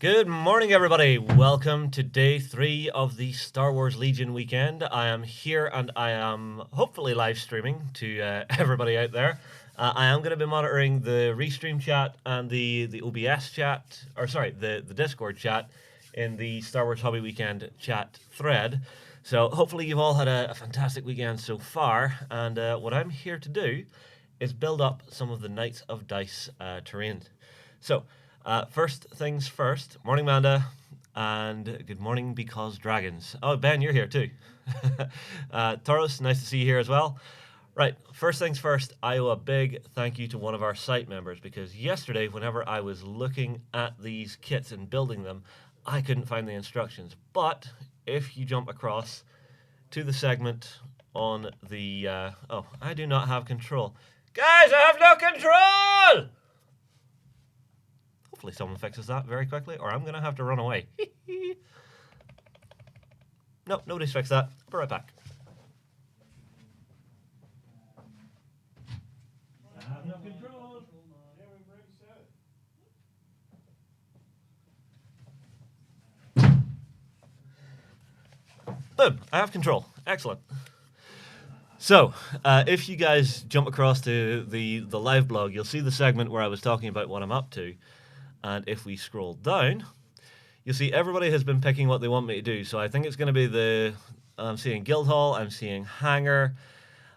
Good morning, everybody. Welcome to day 3 of the Star Wars Legion weekend. I am here and I am hopefully live streaming to everybody out there. I am going to be monitoring the Restream chat and the OBS chat, or sorry, the Discord chat in the Star Wars Hobby Weekend chat thread. So hopefully you've all had a fantastic weekend so far. And what I'm here to do is build up some of the Knights of Dice terrain. So, first things first. Morning, Manda, and good morning, Because Dragons. Oh, Ben, you're here too. Taurus, nice to see you here as well. Right, first things first, I owe a big thank you to one of our site members, because yesterday, whenever I was looking at these kits and building them, I couldn't find the instructions. But if you jump across to the segment on the... oh, I do not have control. Guys, I have no control! Hopefully someone fixes that very quickly, or I'm going to have to run away. Nope, nobody's fixed that. I'll be right back. I have no control. Boom, I have control. Excellent. So, if you guys jump across to the live blog, you'll see the segment where I was talking about what I'm up to. And if we scroll down, you'll see everybody has been picking what they want me to do. So I think it's going to be I'm seeing Guildhall, I'm seeing Hangar.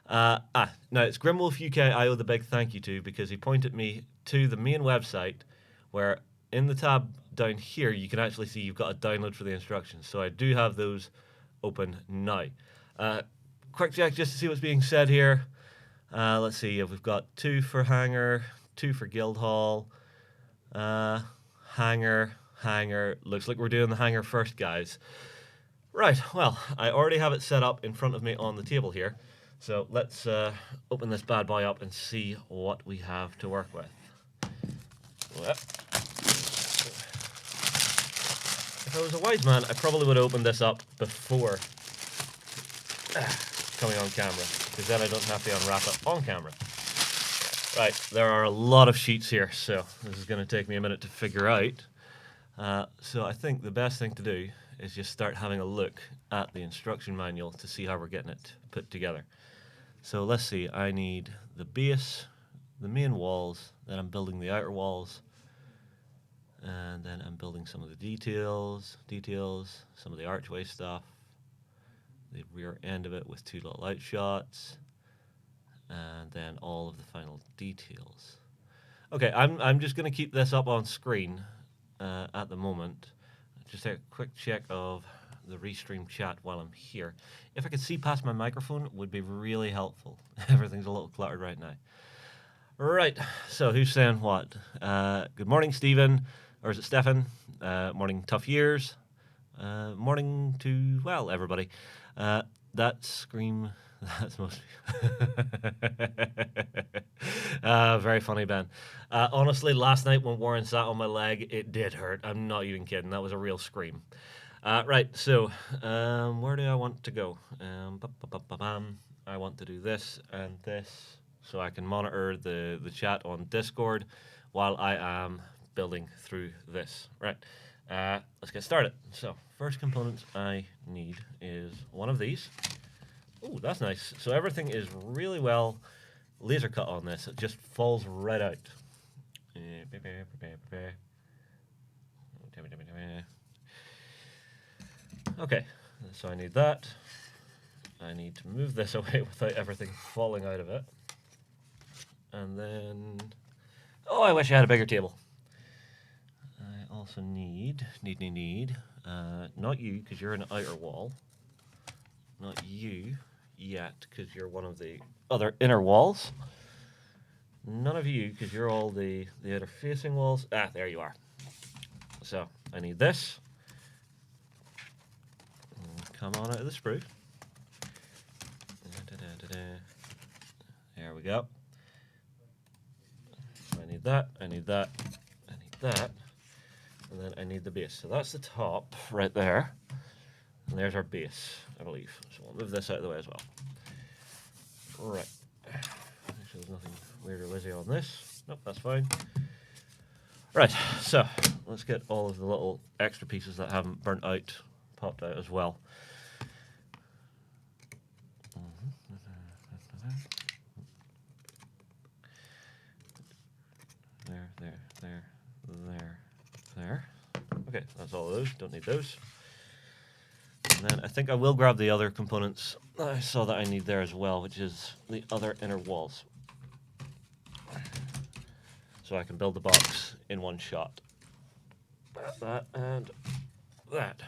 Now it's Grimwolf UK I owe the big thank you to, because he pointed me to the main website where in the tab down here, you can actually see you've got a download for the instructions. So I do have those open now. Quick check just to see what's being said here. Let's see if we've got 2 for Hangar, 2 for Guildhall. Hangar. Looks like we're doing the Hangar first, guys. Right, well, I already have it set up in front of me on the table here. So let's open this bad boy up and see what we have to work with. Well, if I was a wise man, I probably would have opened this up before coming on camera, because then I don't have to unwrap it on camera. Right, there are a lot of sheets here, so this is going to take me a minute to figure out. So I think the best thing to do is just start having a look at the instruction manual to see how we're getting it put together. So let's see, I need the base, the main walls, then I'm building the outer walls, and then I'm building some of the details, some of the archway stuff, the rear end of it with 2 little outshots, and then all of the final details. Okay, I'm just going to keep this up on screen at the moment. Just take a quick check of the Restream chat while I'm here. If I could see past my microphone, it would be really helpful. Everything's a little cluttered right now. Right, so who's saying what? Good morning, Stephen. Or is it Stefan? Morning, Tough Years. Morning to, well, everybody. That Scream... That's most. Very funny, Ben. Honestly, last night when Warren sat on my leg, it did hurt. I'm not even kidding. That was a real scream. Right, so where do I want to go? I want to do this and this, so I can monitor the chat on Discord while I am building through this. Right, let's get started. So, first components I need is one of these. Oh, that's nice. So everything is really well laser cut on this. It just falls right out. Okay, so I need that. I need to move this away without everything falling out of it. And then... oh, I wish I had a bigger table. I also need... not you, because you're an outer wall. Not you yet, because you're one of the other inner walls. None of you, because you're all the outer facing walls. Ah, there you are. So, I need this. Come on out of the sprue. There we go. So I need that, I need that, I need that. And then I need the base. So that's the top right there. And there's our base, I believe. So we'll move this out of the way as well. Right. Make sure there's nothing weird or lazy on this. Nope, that's fine. Right, so let's get all of the little extra pieces that haven't burnt out popped out as well. There. Okay, that's all of those. Don't need those. And then I think I will grab the other components that I saw that I need there as well, which is the other inner walls. So I can build the box in one shot. That and that.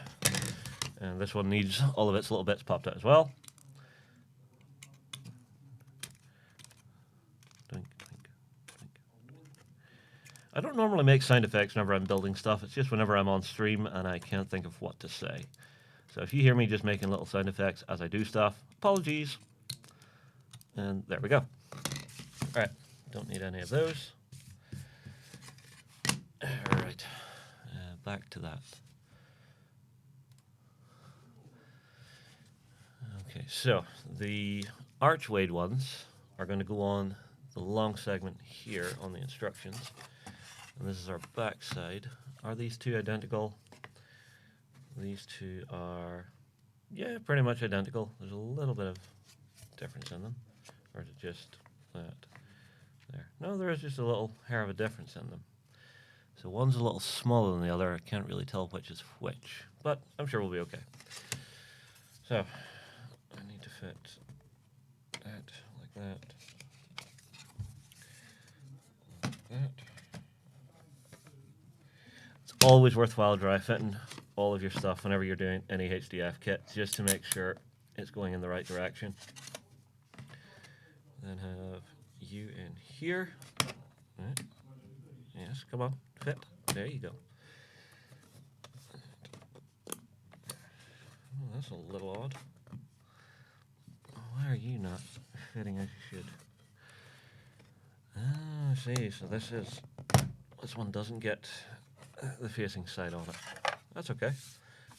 And this one needs all of its little bits popped out as well. I don't normally make sound effects whenever I'm building stuff. It's just whenever I'm on stream and I can't think of what to say. So if you hear me just making little sound effects as I do stuff, apologies. And there we go. All right, don't need any of those. All right, back to that. Okay, so the archwayed ones are going to go on the long segment here on the instructions. And this is our back side. Are these two identical? These two are, yeah, pretty much identical. There's a little bit of difference in them. Or is it just that? There. No, there is just a little hair of a difference in them. So one's a little smaller than the other. I can't really tell which is which, but I'm sure we'll be okay. So I need to fit that like that. Like that. It's always worthwhile dry fitting all of your stuff whenever you're doing any HDF kit, just to make sure it's going in the right direction. Then have you in here. Right. Yes, come on, fit. There you go. Oh, that's a little odd. Why are you not fitting as you should? Ah, I see. So this one doesn't get the facing side on it. That's okay.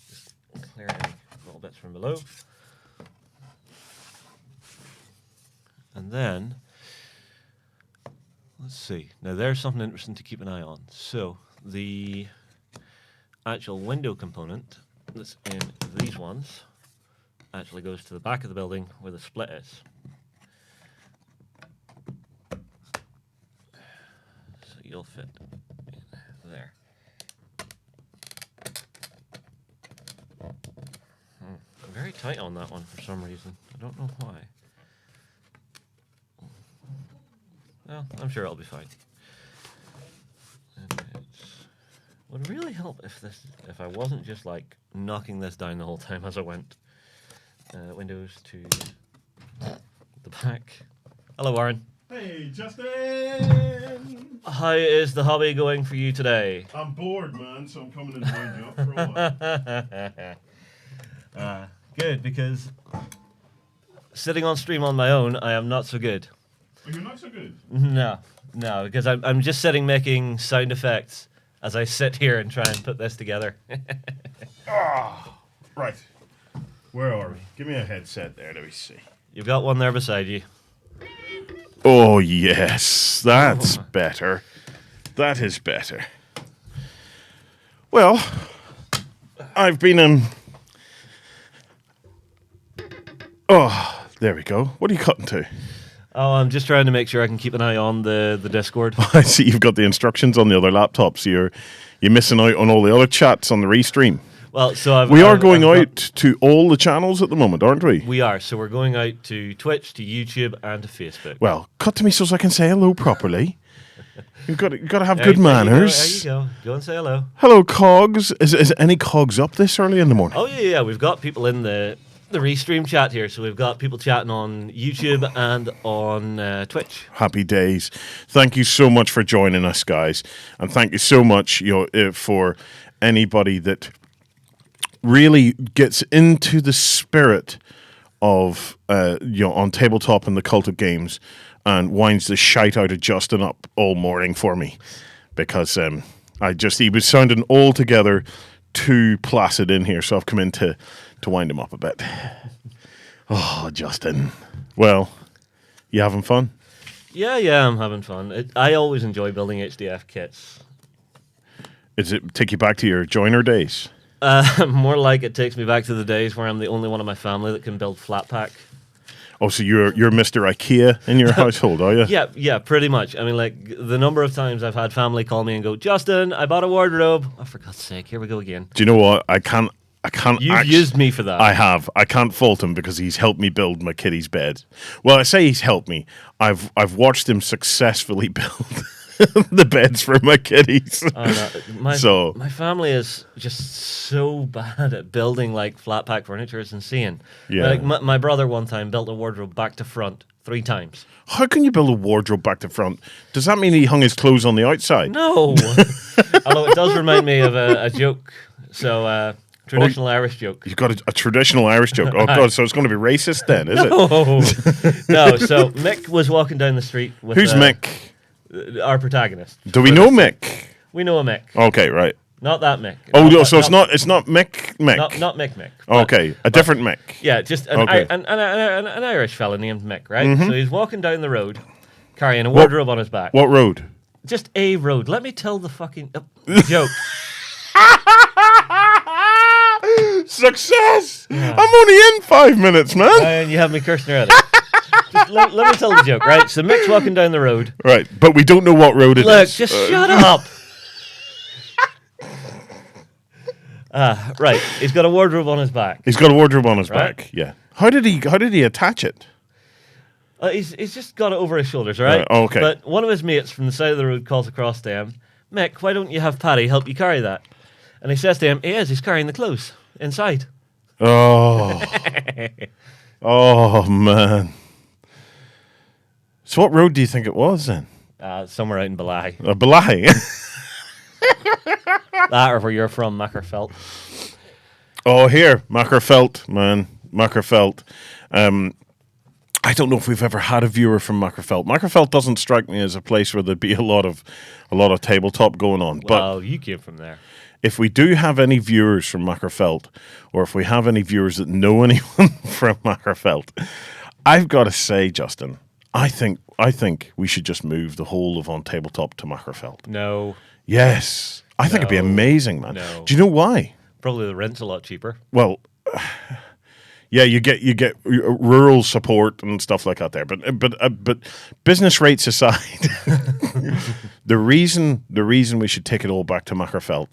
Just clear any little bits from below. And then, let's see. Now there's something interesting to keep an eye on. So the actual window component that's in these ones actually goes to the back of the building where the split is. So you'll fit in there. Very tight on that one for some reason. I don't know why. Well, I'm sure it'll be fine. And would really help if I wasn't just like knocking this down the whole time as I went. Windows to the back. Hello, Warren. Hey, Justin! How is the hobby going for you today? I'm bored, man, so I'm coming and join you up for a while. Good, because sitting on stream on my own, I am not so good. Oh, you're not so good? No, because I'm just sitting making sound effects as I sit here and try and put this together. Right. Where are we? Give me a headset there, let me see. You've got one there beside you. Oh, yes. That's better. That is better. Well, I've been Oh, there we go. What are you cutting to? Oh, I'm just trying to make sure I can keep an eye on the Discord. I see you've got the instructions on the other laptop, so you're missing out on all the other chats on the restream. Well, so we are going out to all the channels at the moment, aren't we? We are. So we're going out to Twitch, to YouTube, and to Facebook. Well, cut to me so I can say hello properly. You've got to have good manners. There you go. Go and say hello. Hello, Cogs. Is any Cogs up this early in the morning? Oh, yeah. We've got people in the restream chat here. So we've got people chatting on YouTube and on Twitch. Happy days. Thank you so much for joining us, guys. And thank you so much for anybody that really gets into the spirit of on tabletop and the cult of games and winds the shite out of Justin up all morning for me, because he was sounding altogether too placid in here, so I've come in to wind him up a bit. Oh, Justin. Well, you having fun? Yeah, I'm having fun. I always enjoy building HDF kits. Does it take you back to your joiner days? More like it takes me back to the days where I'm the only one in my family that can build flat pack. Oh, so you're Mr. IKEA in your household, are you? Yeah, pretty much. I mean, like, the number of times I've had family call me and go, Justin, I bought a wardrobe. Oh, for God's sake, here we go again. Do you know what? I can't. You've used me for that. I have. I can't fault him because he's helped me build my kiddie's bed. Well, I say he's helped me. I've watched him successfully build the beds for my kiddies. My family is just so bad at building like flat pack furniture. It's insane. Yeah. Like my brother one time built a wardrobe back to front 3 times. How can you build a wardrobe back to front? Does that mean he hung his clothes on the outside? No. Although it does remind me of a joke. So traditional Irish joke. You've got a traditional Irish joke. Oh God! So it's going to be racist then, is it? No. So Mick was walking down the street with Who's Mick? Our protagonist. Do we know Mick? We know a Mick. Okay, right. Not that Mick. Oh, no, so it's not Mick. Not Mick. Okay, a different Mick. Yeah, just an Irish fella named Mick, right? So he's walking down the road, carrying a wardrobe on his back. What road? Just a road. Let me tell the fucking joke. Success! I'm only in 5 minutes, man. And you have me cursing already. Just let me tell the joke, right? So Mick's walking down the road. Right, but we don't know what road it is. Look, just shut up. Right, he's got a wardrobe on his back. He's got a wardrobe on his Right. back. Yeah. How did he attach it? He's just got it over his shoulders, right? Okay. But one of his mates from the side of the road calls across to him, Mick, why don't you have Paddy help you carry that? And he says to him, he's carrying the clothes inside. Oh. Oh, man. So what road do you think it was then? Somewhere out in Balai. Balai. That or where you're from, Mackerfelt. Oh, here. Mackerfelt, man. Mackerfelt. I don't know if we've ever had a viewer from Mackerfelt. Mackerfelt doesn't strike me as a place where there'd be a lot of tabletop going on. Well, But you came from there. if we do have any viewers from Mackerfelt, or if we have any viewers that know anyone from Mackerfelt, I've got to say, Justin, I think we should just move the whole of OnTableTop to Mackerfelt. No. Yes. I think it'd be amazing, man. No. Do you know why? Probably the rent's a lot cheaper. Well, yeah, you get rural support and stuff like that there. But business rates aside, the reason we should take it all back to Mackerfelt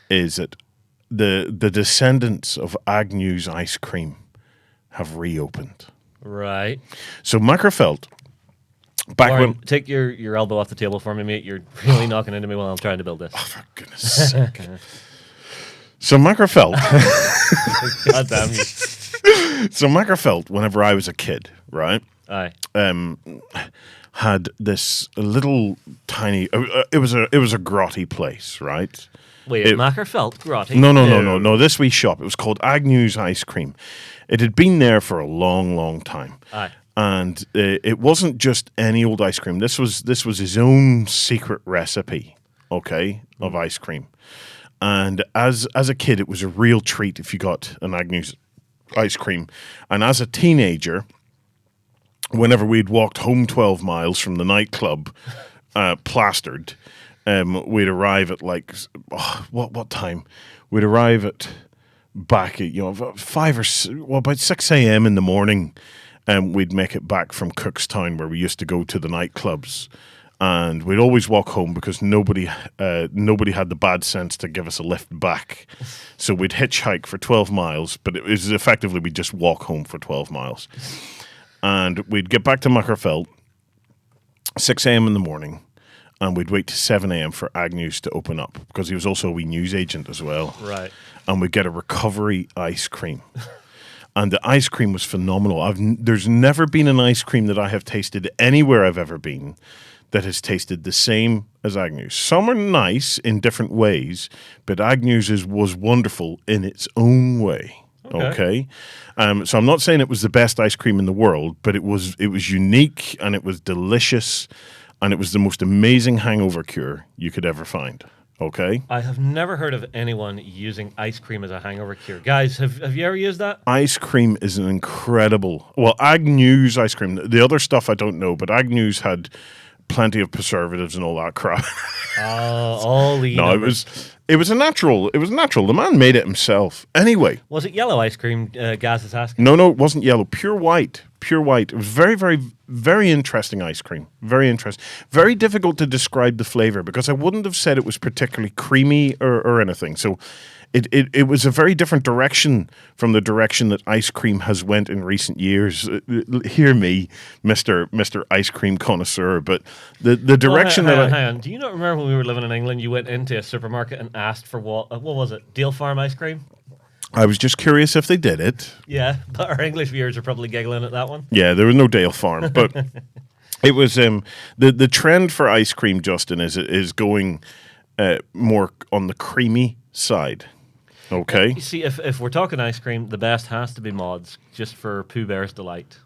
is that the descendants of Agnew's ice cream have reopened. Right. So Mackerfelt, back Warren, when... take your elbow off the table for me, mate. You're really knocking into me while I'm trying to build this. Oh, for goodness sake. So Mackerfelt... God damn you. So Mackerfelt, whenever I was a kid, right? Aye. Had this little tiny... it was a grotty place, right? Wait, Mackerfelt Grotty? No. This wee shop. It was called Agnew's Ice Cream. It had been there for a long, long time. Aye. And it wasn't just any old ice cream. This was his own secret recipe, okay, of ice cream. And as a kid, it was a real treat if you got an Agnew's ice cream. And as a teenager, whenever we'd walked home 12 miles from the nightclub, plastered, we'd arrive at like what time? We'd arrive at back at about 6 a.m. in the morning, and we'd make it back from Cookstown where we used to go to the nightclubs, and we'd always walk home because nobody had the bad sense to give us a lift back, so we'd hitchhike for 12 miles, but it was effectively we'd just walk home for 12 miles, and we'd get back to Mackerfelt 6 a.m. in the morning. And we'd wait to 7 a.m. for Agnew's to open up because he was also a wee news agent as well. Right. And we'd get a recovery ice cream. And the ice cream was phenomenal. There's never been an ice cream that I have tasted anywhere I've ever been that has tasted the same as Agnew's. Some are nice in different ways, but Agnew's was wonderful in its own way. Okay. So I'm not saying it was the best ice cream in the world, but it was unique and it was delicious. And it was the most amazing hangover cure you could ever find. Okay? I have never heard of anyone using ice cream as a hangover cure. Guys, have you ever used that? Ice cream is an incredible... Well, Agnew's ice cream. The other stuff I don't know, but Agnew's had plenty of preservatives and all that crap. All the No, it was a natural. It was natural. The man made it himself. Anyway, Was it yellow ice cream? Gaz is asking. no, it wasn't yellow. Pure white. Pure white. It was very, very, very interesting ice cream. Very interesting. Very difficult to describe the flavor because I wouldn't have said it was particularly creamy or anything. So it was a very different direction from the direction that ice cream has went in recent years. Hear me, Mr. Ice Cream connoisseur, but the direction hang on. Do you not remember when we were living in England? You went into a supermarket and asked for what was it? Dale Farm ice cream. I was just curious if they did it. Yeah, but our English viewers are probably giggling at that one. Yeah, there was no Dale Farm, but it was the trend for ice cream, Justin, is going more on the creamy side. Okay. You see, if we're talking ice cream, the best has to be Mods, just for Pooh Bear's delight.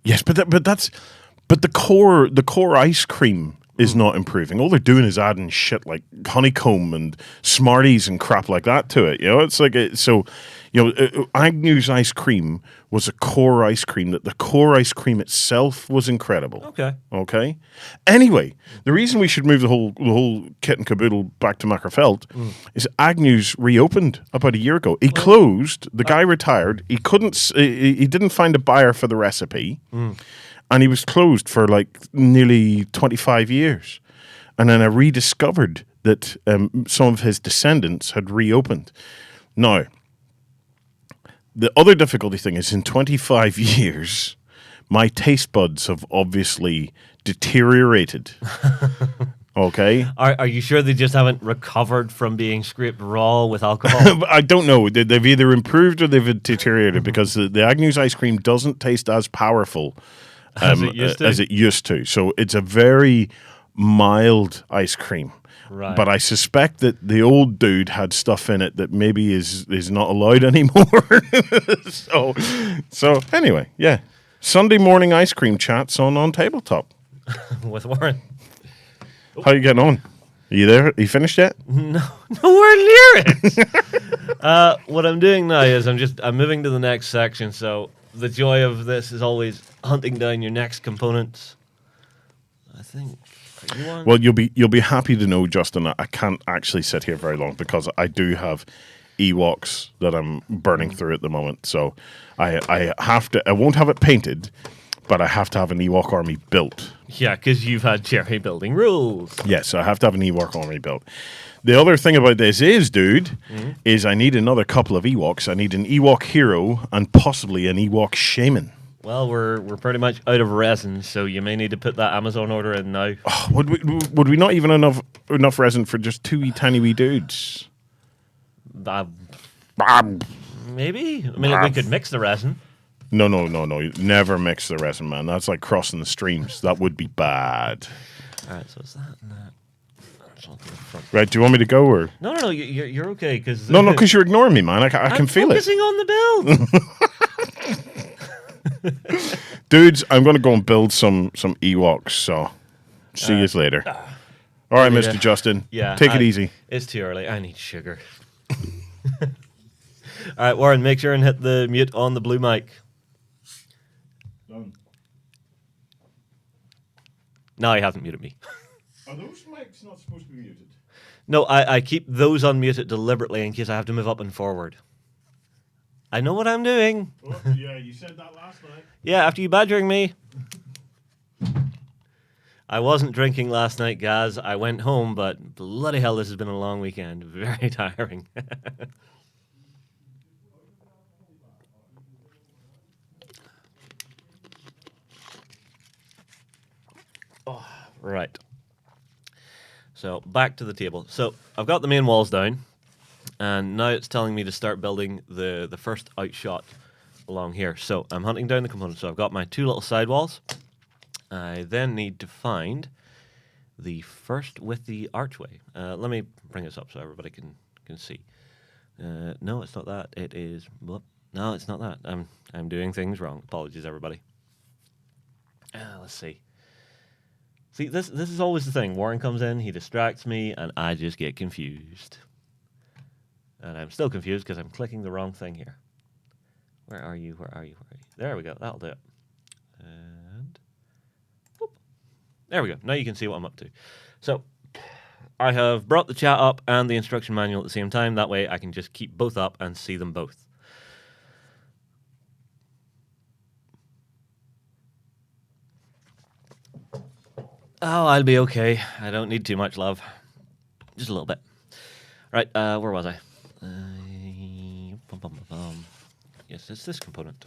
Yes, but the core ice cream is not improving. All they're doing is adding shit like honeycomb and Smarties and crap like that to it. You know, it's like Agnew's ice cream was a core ice cream. That the core ice cream itself was incredible. Okay. Okay. Anyway, the reason we should move the whole kit and caboodle back to Mackerfeld is Agnew's reopened about a year ago. He closed. The guy retired. He couldn't. He didn't find a buyer for the recipe. And he was closed for like nearly 25 years. And then I rediscovered that some of his descendants had reopened. Now, the other difficulty thing is in 25 years, my taste buds have obviously deteriorated. Okay? Are you sure they just haven't recovered from being scraped raw with alcohol? I don't know. They've either improved or they've deteriorated because the Agnew's ice cream doesn't taste as powerful as it used to. So it's a very mild ice cream. Right. But I suspect that the old dude had stuff in it that maybe is not allowed anymore. so anyway, yeah. Sunday morning ice cream chats on tabletop. With Warren. How you getting on? Are you there? Are you finished yet? Nowhere near it. What I'm doing now is I'm moving to the next section. So the joy of this is always hunting down your next components. I think. Are you on? Well, you'll be happy to know, Justin, I can't actually sit here very long because I do have Ewoks that I'm burning through at the moment. So I won't have it painted, but I have to have an Ewok army built. Yeah, because you've had Jerry building rules. Yes, I have to have an Ewok army built. The other thing about this is, dude, is I need another couple of Ewoks. I need an Ewok hero and possibly an Ewok shaman. Well, we're pretty much out of resin, so you may need to put that Amazon order in now. Oh, would we not even have enough resin for just two tiny wee dudes? Maybe. I mean, we could mix the resin. No. Never mix the resin, man. That's like crossing the streams. That would be bad. All right, so it's that and that. Right, do you want me to go or? No, you're okay. Cause, No, because you're ignoring me, man. I can feel it. I'm focusing on the build. Dudes, I'm going to go and build some Ewoks, so see you later. All right, Mr. Justin. Yeah. Take it easy. It's too early. I need sugar. All right, Warren, make sure and hit the mute on the blue mic. Done. No, he hasn't muted me. Are those mics not supposed to be muted? No, I keep those unmuted deliberately in case I have to move up and forward. I know what I'm doing. Oh, yeah, you said that last night. Yeah, after you badgering me. I wasn't drinking last night, guys. I went home, but bloody hell, this has been a long weekend. Very tiring. Oh, right. So back to the table. So I've got the main walls down, and now it's telling me to start building the first outshot along here. So I'm hunting down the components. So I've got my two little side walls. I then need to find the first with the archway. Let me bring this up so everybody can see. No, it's not that. It is. Whoop. No, it's not that. I'm doing things wrong. Apologies, everybody. Let's see. See, this is always the thing. Warren comes in, he distracts me, and I just get confused. And I'm still confused because I'm clicking the wrong thing here. Where are you? Where are you? Where are you? There we go. That'll do it. And whoop. There we go. Now you can see what I'm up to. So I have brought the chat up and the instruction manual at the same time. That way I can just keep both up and see them both. Oh, I'll be okay. I don't need too much love. Just a little bit. Right, where was I? Yes, it's this component.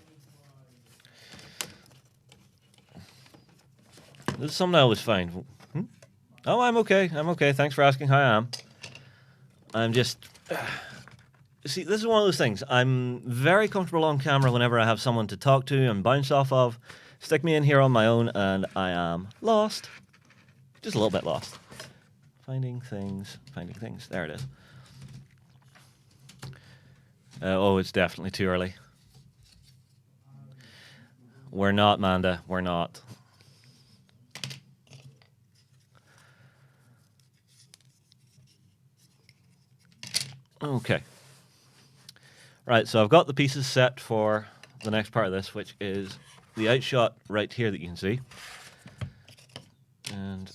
This thumbnail was fine. Hmm? Oh, I'm okay. I'm okay. Thanks for asking how I am. I'm just... See, this is one of those things. I'm very comfortable on camera whenever I have someone to talk to and bounce off of. Stick me in here on my own and I am lost. Just a little bit lost. Finding things. There it is. Oh, it's definitely too early. We're not, Manda. We're not. Okay. Right, so I've got the pieces set for the next part of this, which is the outshot right here that you can see. And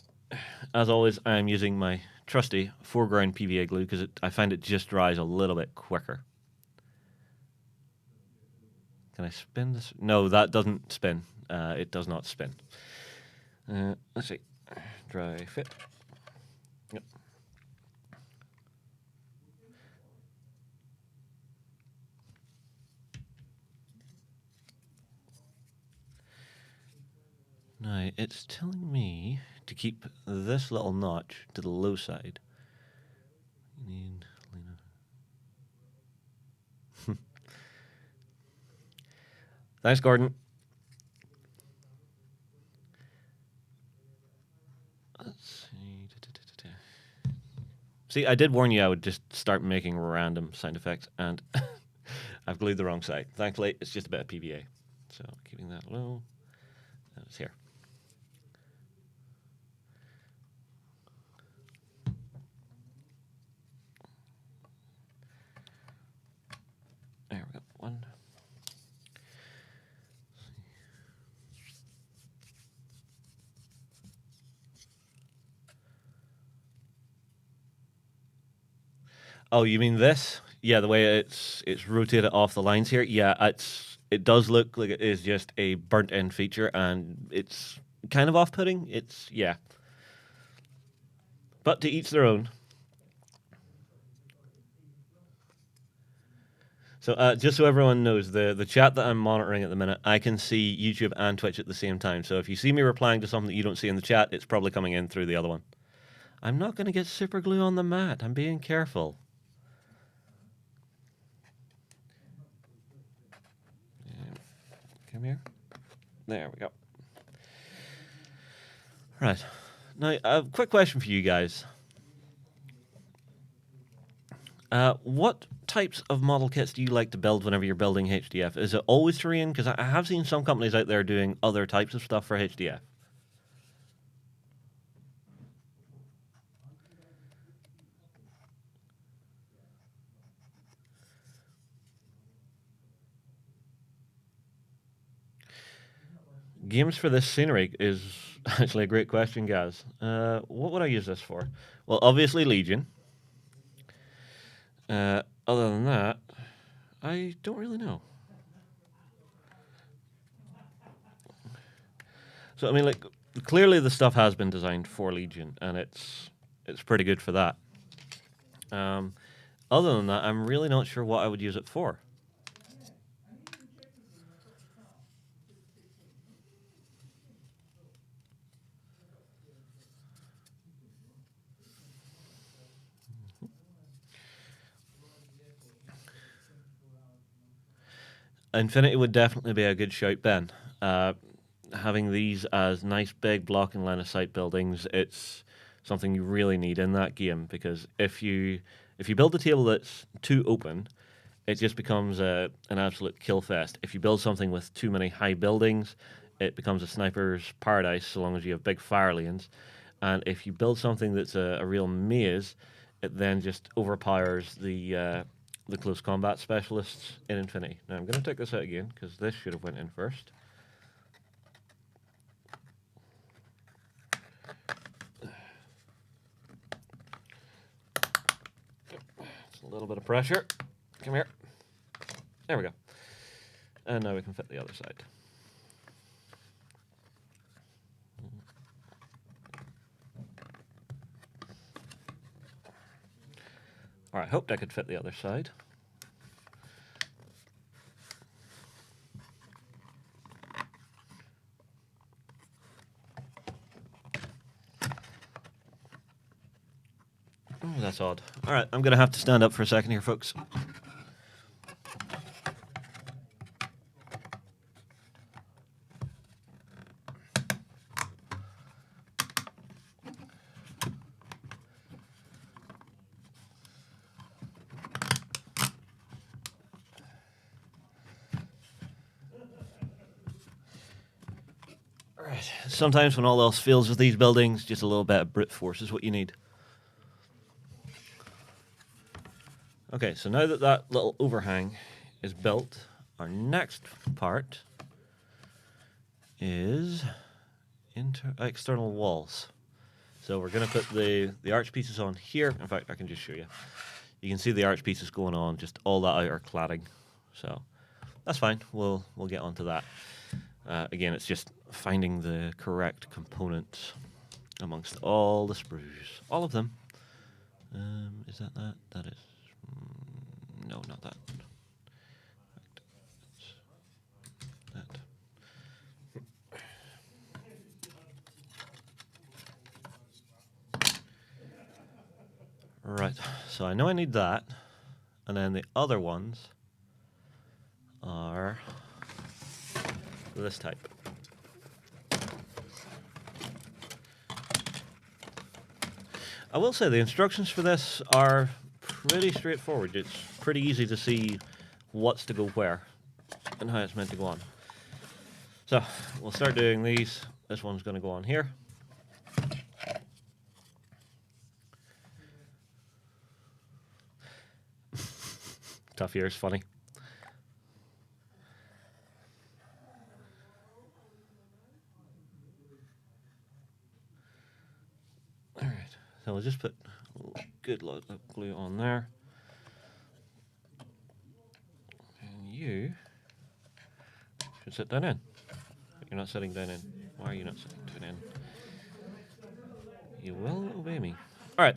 as always, I'm using my trusty foreground PVA glue because I find it just dries a little bit quicker. Can I spin this? No, that doesn't spin. It does not spin. Let's see. Dry fit. Yep. Now, it's telling me to keep this little notch to the low side. You need Thanks, Gordon. Let's see. See, I did warn you I would just start making random sound effects, and I've glued the wrong side. Thankfully, it's just a bit of PVA. So, keeping that low. And it's here. There we go. One. Oh, you mean this? Yeah, the way it's rotated off the lines here. Yeah, it does look like it is just a burnt end feature, and it's kind of off-putting. Yeah. But to each their own. So just so everyone knows, the chat that I'm monitoring at the minute, I can see YouTube and Twitch at the same time. So if you see me replying to something that you don't see in the chat, it's probably coming in through the other one. I'm not going to get super glue on the mat. I'm being careful. Come here. There we go. Right. Now, a quick question for you guys. What types of model kits do you like to build whenever you're building HDF? Is it always terrain? Because I have seen some companies out there doing other types of stuff for HDF. Games for this scenery is actually a great question, guys. What would I use this for? Well, obviously Legion. Other than that, I don't really know. So I mean, like, clearly the stuff has been designed for Legion, and it's pretty good for that. Other than that, I'm really not sure what I would use it for. Infinity would definitely be a good shout, Ben. Having these as nice big blocking line of sight buildings, it's something you really need in that game, because if you build a table that's too open, it just becomes an absolute kill fest. If you build something with too many high buildings, it becomes a sniper's paradise so long as you have big fire lanes. And if you build something that's a real maze, it then just overpowers the close combat specialists in Infinity. Now I'm going to take this out again because this should have went in first. A little bit of pressure. Come here. There we go. And now we can fit the other side. All right, hoped I could fit the other side. Oh, that's odd. All right, I'm going to have to stand up for a second here, folks. All right, sometimes when all else fails with these buildings, just a little bit of brute force is what you need. Okay, so now that that little overhang is built, our next part is external walls. So we're going to put the arch pieces on here. In fact, I can just show you. You can see the arch pieces going on, just all that outer cladding. So that's fine. We'll get onto that. Again, it's just finding the correct components amongst all the sprues. All of them. Is that? That is. No, not that. That. Right, so I know I need that, and then the other ones are this type. I will say the instructions for this are pretty straightforward. It's pretty easy to see what's to go where and how it's meant to go on. So we'll start doing these. This one's going to go on here. Tough years, funny. All right, so we'll just put a good lot of glue on there. And you should sit down in. You're not sitting down in. Why are you not sitting down in? You will obey me. All right,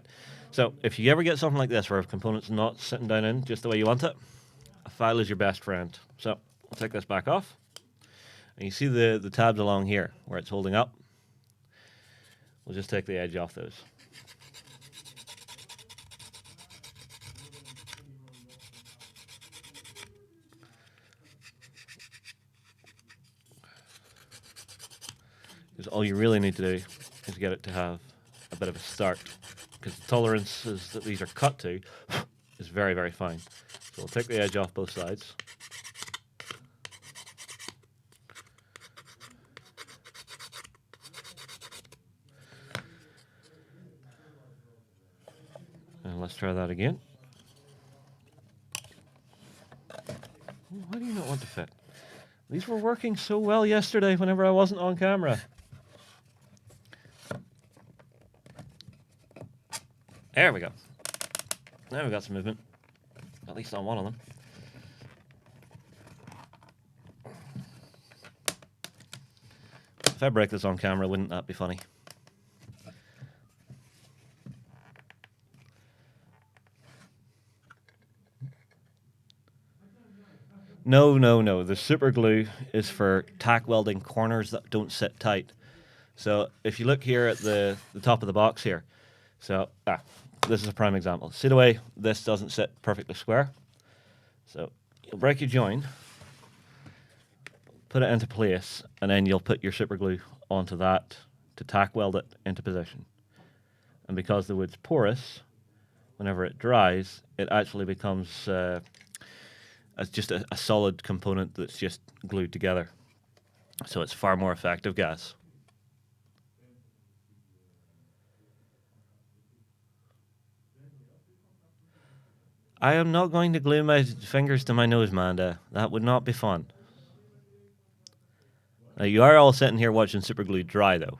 so if you ever get something like this where a component's not sitting down in just the way you want it, a file is your best friend. So I'll take this back off. And you see the tabs along here where it's holding up. We'll just take the edge off those. Because all you really need to do is get it to have a bit of a start. Because the tolerances that these are cut to is very, very fine. So we'll take the edge off both sides. And let's try that again. Why do you not want to fit? These were working so well yesterday whenever I wasn't on camera. There we go. Now we got some movement. At least on one of them. If I break this on camera, wouldn't that be funny? No, no, no. The super glue is for tack welding corners that don't sit tight. So if you look here at the top of the box here, so this is a prime example. See the way this doesn't sit perfectly square? So you'll break your join, put it into place, and then you'll put your super glue onto that to tack weld it into position. And because the wood's porous, whenever it dries, it actually becomes as just a solid component that's just glued together. So it's far more effective, guys. I am not going to glue my fingers to my nose, Manda. That would not be fun. Now, you are all sitting here watching super glue dry, though.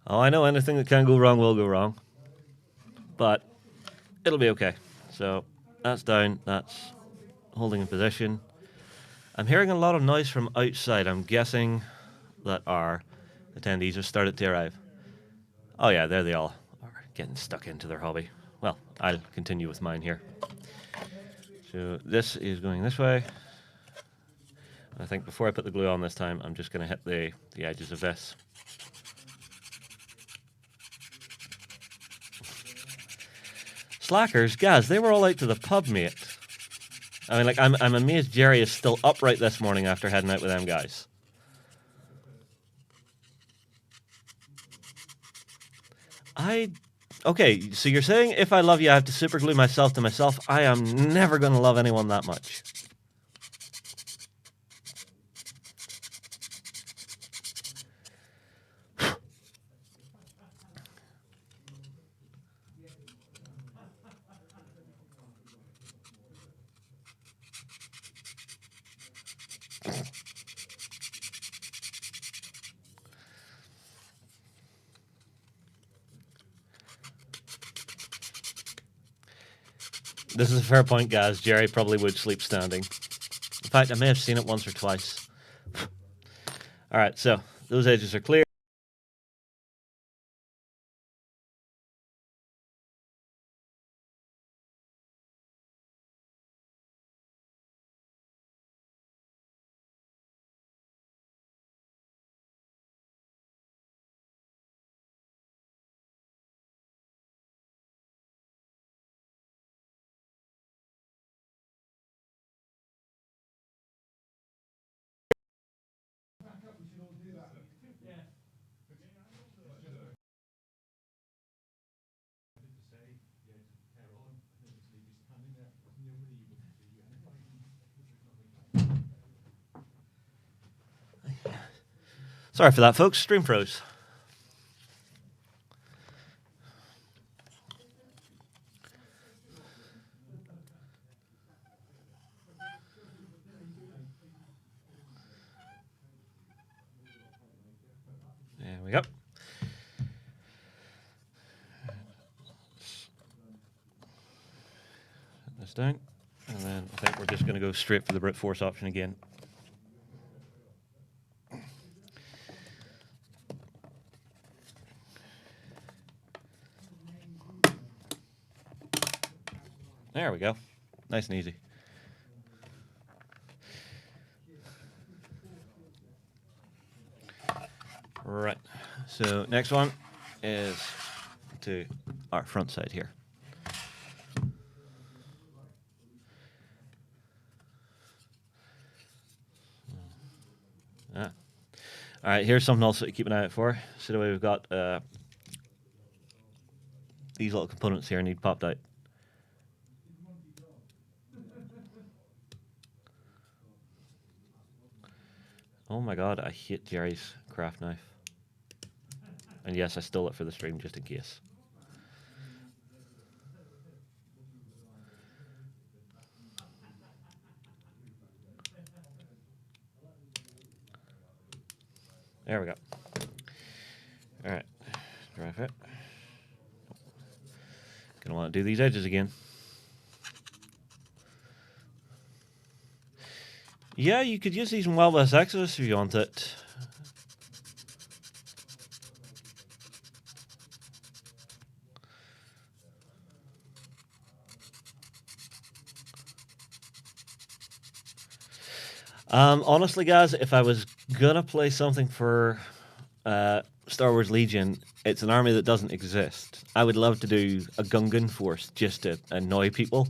Oh, I know anything that can go wrong will go wrong. But it'll be okay. So that's down. That's holding in position. I'm hearing a lot of noise from outside. I'm guessing that our attendees have started to arrive. Oh yeah, there they all are, getting stuck into their hobby. Well, I'll continue with mine here. So this is going this way. I think before I put the glue on this time, I'm just going to hit the edges of this. Slackers, guys, they were all out to the pub, mate. I mean, like, I'm amazed Jerry is still upright this morning after heading out with them guys. Okay, so you're saying if I love you, I have to superglue myself to myself? I am never going to love anyone that much. This is a fair point, guys. Jerry probably would sleep standing. In fact, I may have seen it once or twice. All right, so those edges are clear. Sorry for that, folks. Stream froze. There we go. Set this down. And then I think we're just going to go straight for the brute force option again. There we go. Nice and easy. Right. So next one is to our front side here. Ah. All right, here's something else to keep an eye out for. So the way we've got these little components here need popped out. Oh my god, I hate Jerry's craft knife. And yes, I stole it for the stream just in case. There we go. All right, dry fit. Gonna want to do these edges again. Yeah, you could use these in Wild West Exodus if you want it. Honestly, guys, if I was gonna play something for Star Wars Legion, it's an army that doesn't exist. I would love to do a Gungan force just to annoy people.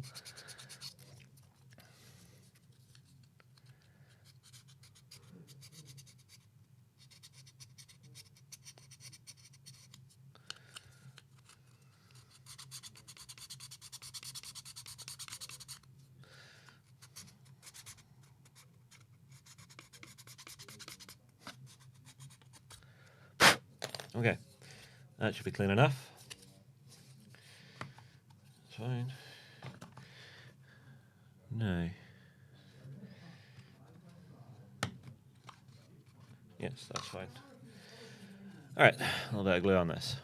Okay, that should be clean enough. It's fine. No. Yes, that's fine. All right, a little bit of glue on this.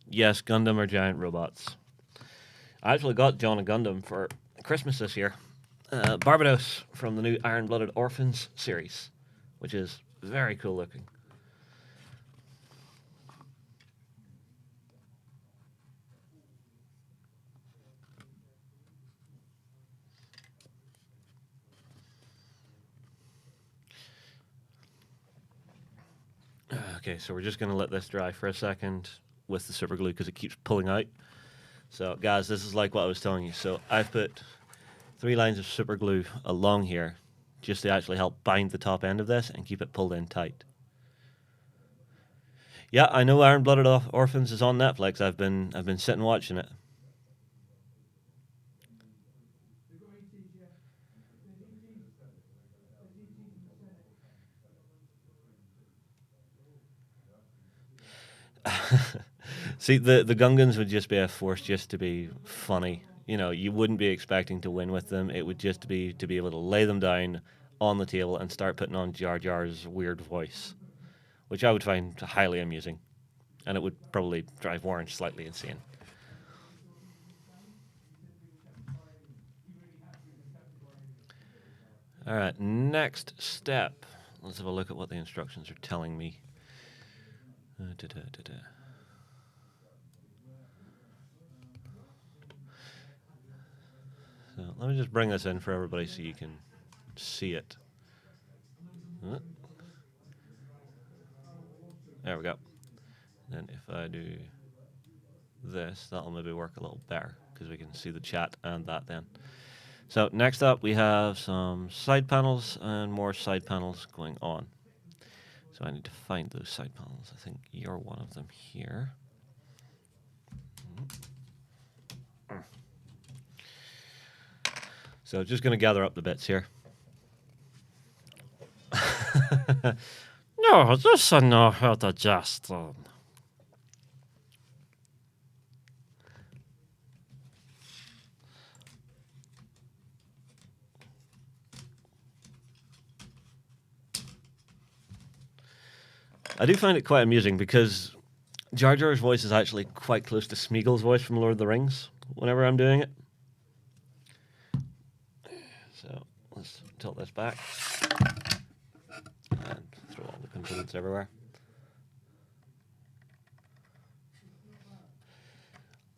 Yes, Gundam are giant robots. I actually got John a Gundam for Christmas this year. Barbados from the new Iron Blooded Orphans series, which is very cool looking. Okay, so we're just going to let this dry for a second with the super glue because it keeps pulling out. So, guys, this is like what I was telling you. So, I've put 3 lines of super glue along here just to actually help bind the top end of this and keep it pulled in tight. Yeah, I know Iron Blooded Orphans is on Netflix. I've been sitting watching it. See, the Gungans would just be a force just to be funny. You know, you wouldn't be expecting to win with them. It would just be to be able to lay them down on the table and start putting on Jar Jar's weird voice, which I would find highly amusing, and it would probably drive Warren slightly insane. All right, next step. Let's have a look at what the instructions are telling me. So let me just bring this in for everybody so you can see it. There we go. Then if I do this, that'll maybe work a little better because we can see the chat and that then. So next up we have some side panels and more side panels going on. So I need to find those side panels. I think you're one of them here. So just going to gather up the bits here. No, this I know how to adjust. I do find it quite amusing because Jar Jar's voice is actually quite close to Smeagol's voice from Lord of the Rings whenever I'm doing it. So let's tilt this back and throw all the components everywhere.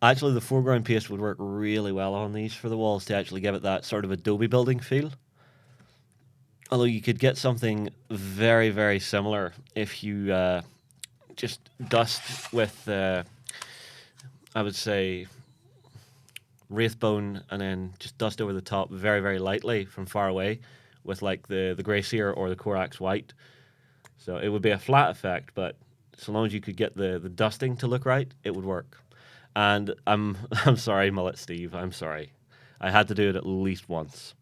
Actually, the foreground paste would work really well on these for the walls to actually give it that sort of Adobe building feel. Although you could get something very, very similar if you just dust with, I would say, Wraithbone and then just dust over the top very, very lightly from far away with like the Grey Seer or the Korax White. So it would be a flat effect, but so long as you could get the dusting to look right, it would work. And I'm sorry, Mullet Steve, I'm sorry. I had to do it at least once.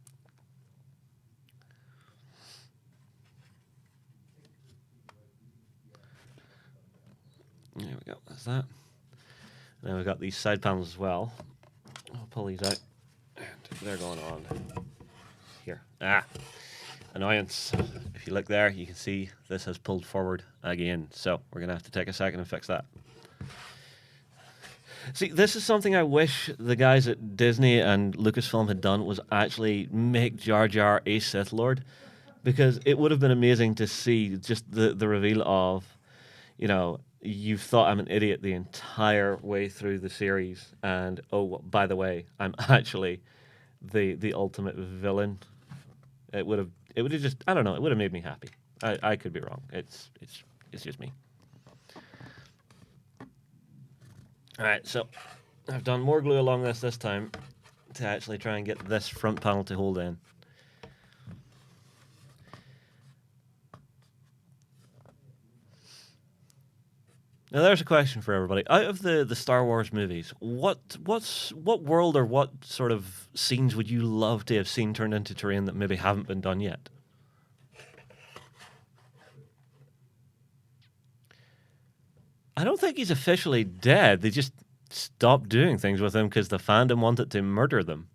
There we go, that's that. Now we've got these side panels as well. I'll pull these out. And they're going on here. Annoyance. If you look there, you can see this has pulled forward again. So we're going to have to take a second and fix that. See, this is something I wish the guys at Disney and Lucasfilm had done was actually make Jar Jar a Sith Lord. Because it would have been amazing to see just the reveal of, you know, you've thought I'm an idiot the entire way through the series, and oh, by the way, I'm actually the ultimate villain. It would have just, I don't know, it would have made me happy. I could be wrong. It's just me. All right, so I've done more glue along this time to actually try and get this front panel to hold in. Now, there's a question for everybody. Out of the Star Wars movies, what world or what sort of scenes would you love to have seen turned into terrain that maybe haven't been done yet? I don't think he's officially dead. They just stopped doing things with them because the fandom wanted to murder them.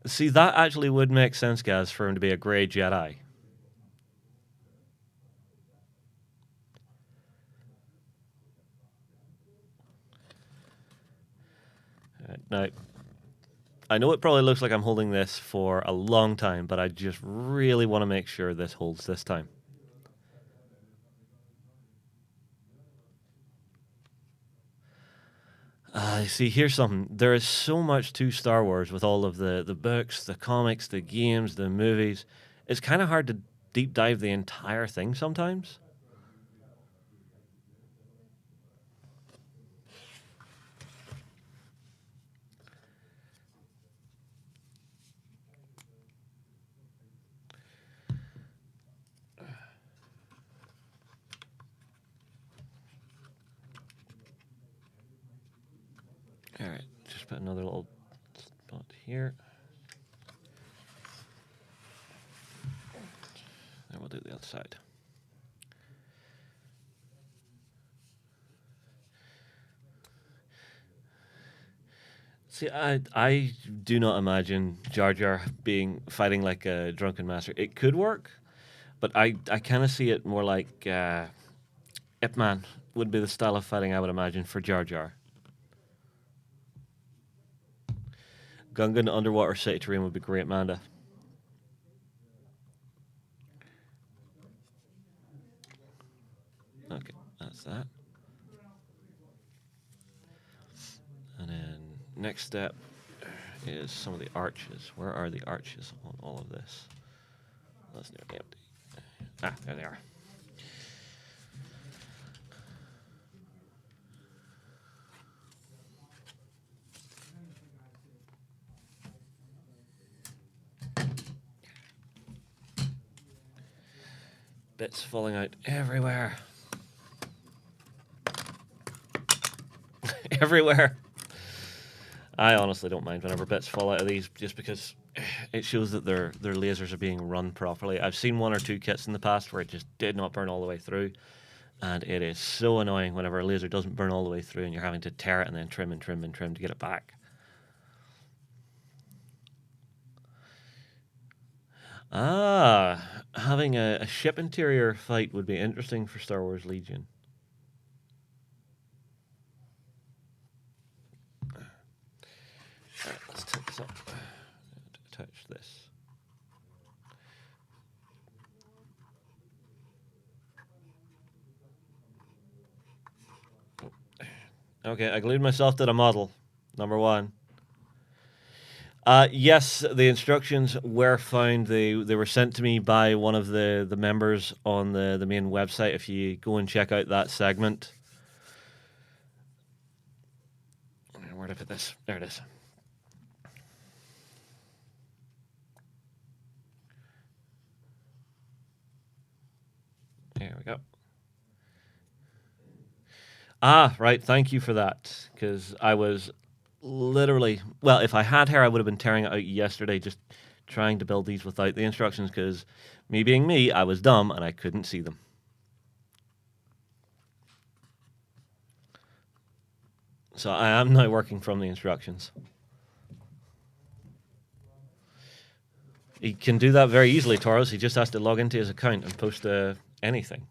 See, that actually would make sense, guys, for him to be a grey Jedi. Now, I know it probably looks like I'm holding this for a long time, but I just really want to make sure this holds this time. See, here's something. There is so much to Star Wars with all of the books, the comics, the games, the movies. It's kind of hard to deep dive the entire thing sometimes. All right, just put another little spot here. And we'll do the other side. See, I do not imagine Jar Jar fighting like a drunken master. It could work, but I kind of see it more like Ip Man would be the style of fighting I would imagine for Jar Jar. Gungan underwater city terrain would be great, Manda. Okay, that's that. And then next step is some of the arches. Where are the arches on all of this? That's nearly empty. Ah, there they are. Bits falling out everywhere. Everywhere. I honestly don't mind whenever bits fall out of these, just because it shows that their lasers are being run properly. I've seen one or two kits in the past where it just did not burn all the way through, and it is so annoying whenever a laser doesn't burn all the way through and you're having to tear it and then trim and trim and trim to get it back. Having a ship interior fight would be interesting for Star Wars Legion. Alright, let's take this up and attach this. Okay, I glued myself to the model. Number one. Yes, the instructions were found. They were sent to me by one of the members on the main website. If you go and check out that segment. Where did I put this? There it is. There we go. Right. Thank you for that. Because I was literally, well, if I had hair, I would have been tearing it out yesterday, just trying to build these without the instructions. Because me being me, I was dumb and I couldn't see them. So I am now working from the instructions. He can do that very easily, Taurus. He just has to log into his account and post anything.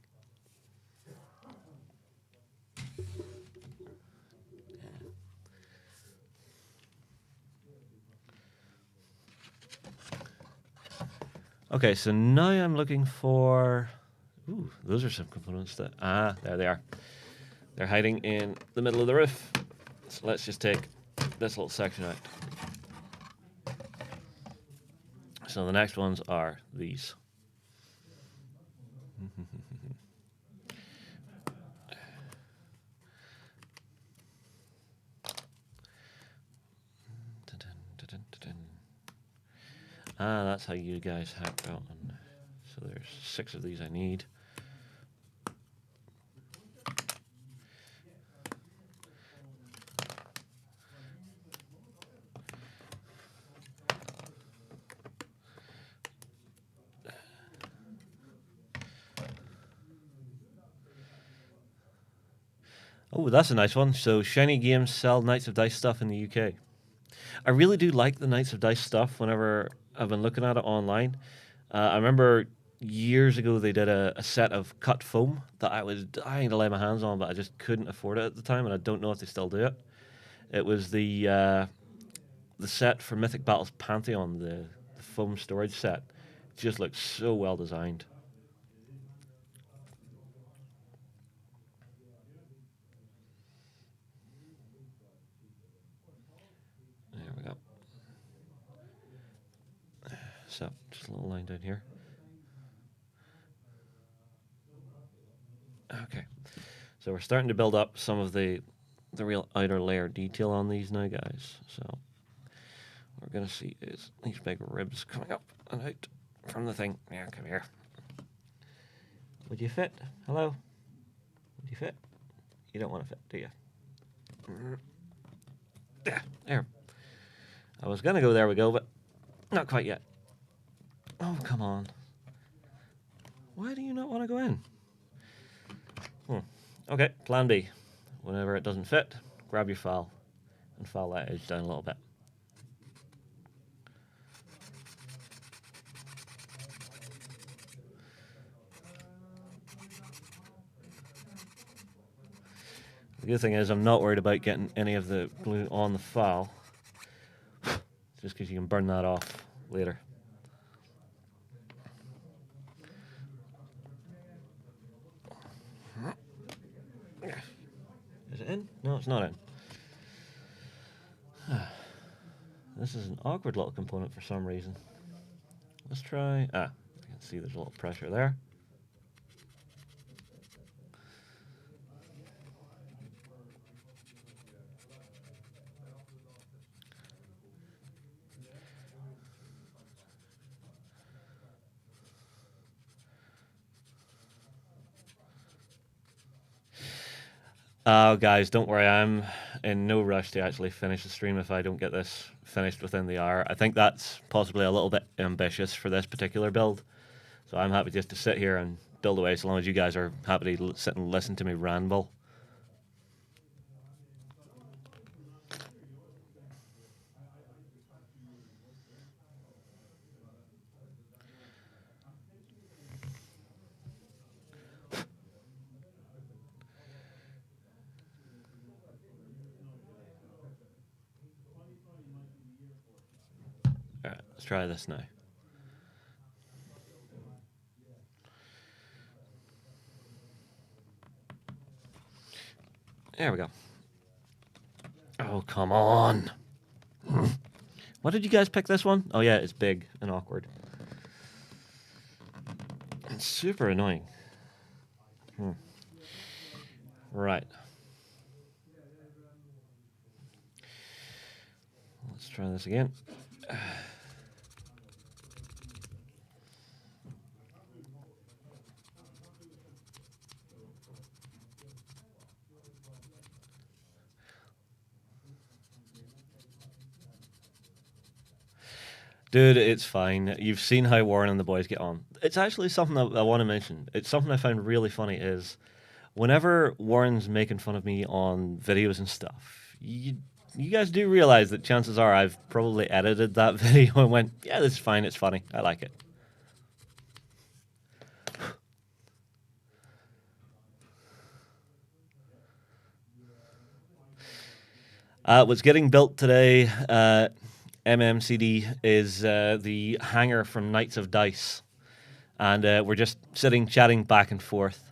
Okay, so now I'm looking for... Ooh, those are some components that... there they are. They're hiding in the middle of the roof. So let's just take this little section out. So the next ones are these. That's how you guys hack out. So there's 6 of these I need. Oh, that's a nice one. So, Shiny Games sell Knights of Dice stuff in the UK. I really do like the Knights of Dice stuff whenever I've been looking at it online. I remember years ago they did a set of cut foam that I was dying to lay my hands on, but I just couldn't afford it at the time, and I don't know if they still do it. It was the set for Mythic Battles Pantheon, the foam storage set. It just looks so well designed. There we go. So, just a little line down here. Okay. So we're starting to build up some of the real outer layer detail on these now, guys. So what we're going to see is these big ribs coming up and out from the thing. Yeah, come here. Would you fit? Hello? Would you fit? You don't want to fit, do you? Yeah, there. I was going to go there we go, but not quite yet. Oh, come on. Why do you not want to go in? Okay, plan B. Whenever it doesn't fit, grab your file and file that edge down a little bit. The good thing is I'm not worried about getting any of the glue on the file, just because you can burn that off later. Is it in? No, it's not in. This is an awkward little component for some reason. Let's try... you can see there's a little pressure there. Oh, guys, don't worry. I'm in no rush to actually finish the stream if I don't get this finished within the hour. I think that's possibly a little bit ambitious for this particular build. So I'm happy just to sit here and build away so long as you guys are happy to sit and listen to me ramble. All right, let's try this now. There we go. Oh, come on. Why did you guys pick this one? Oh, yeah, it's big and awkward. It's super annoying. Right. Let's try this again. Dude, it's fine. You've seen how Warren and the boys get on. It's actually something that I want to mention. It's something I found really funny is whenever Warren's making fun of me on videos and stuff, you guys do realize that chances are I've probably edited that video and went, yeah, this is fine, it's funny, I like it. What's getting built today, MMCD, is the hangar from Knights of Dice. And we're just sitting, chatting back and forth.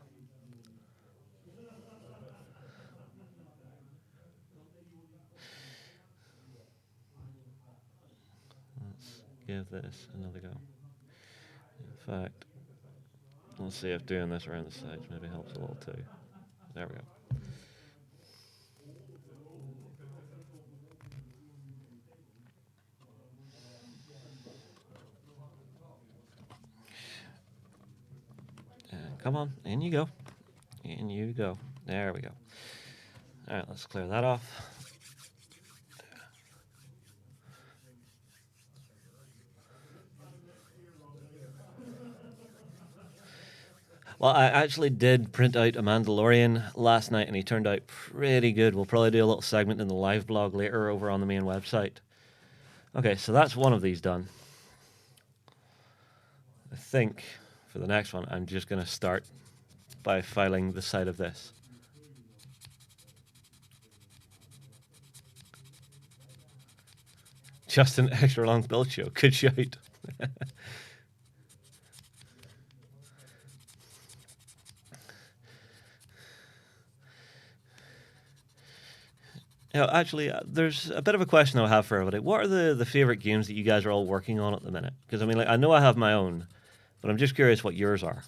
Let's give this another go. In fact, let's see if doing this around the sides maybe helps a little too. There we go. And come on, in you go. In you go. There we go. All right, let's clear that off. Well, I actually did print out a Mandalorian last night, and he turned out pretty good. We'll probably do a little segment in the live blog later over on the main website. Okay, so that's one of these done. I think for the next one, I'm just going to start by filing the side of this. Just an extra long build show. Good shout. Actually, there's a bit of a question I have for everybody. What are the favorite games that you guys are all working on at the minute? Because I mean, like, I know I have my own, but I'm just curious what yours are.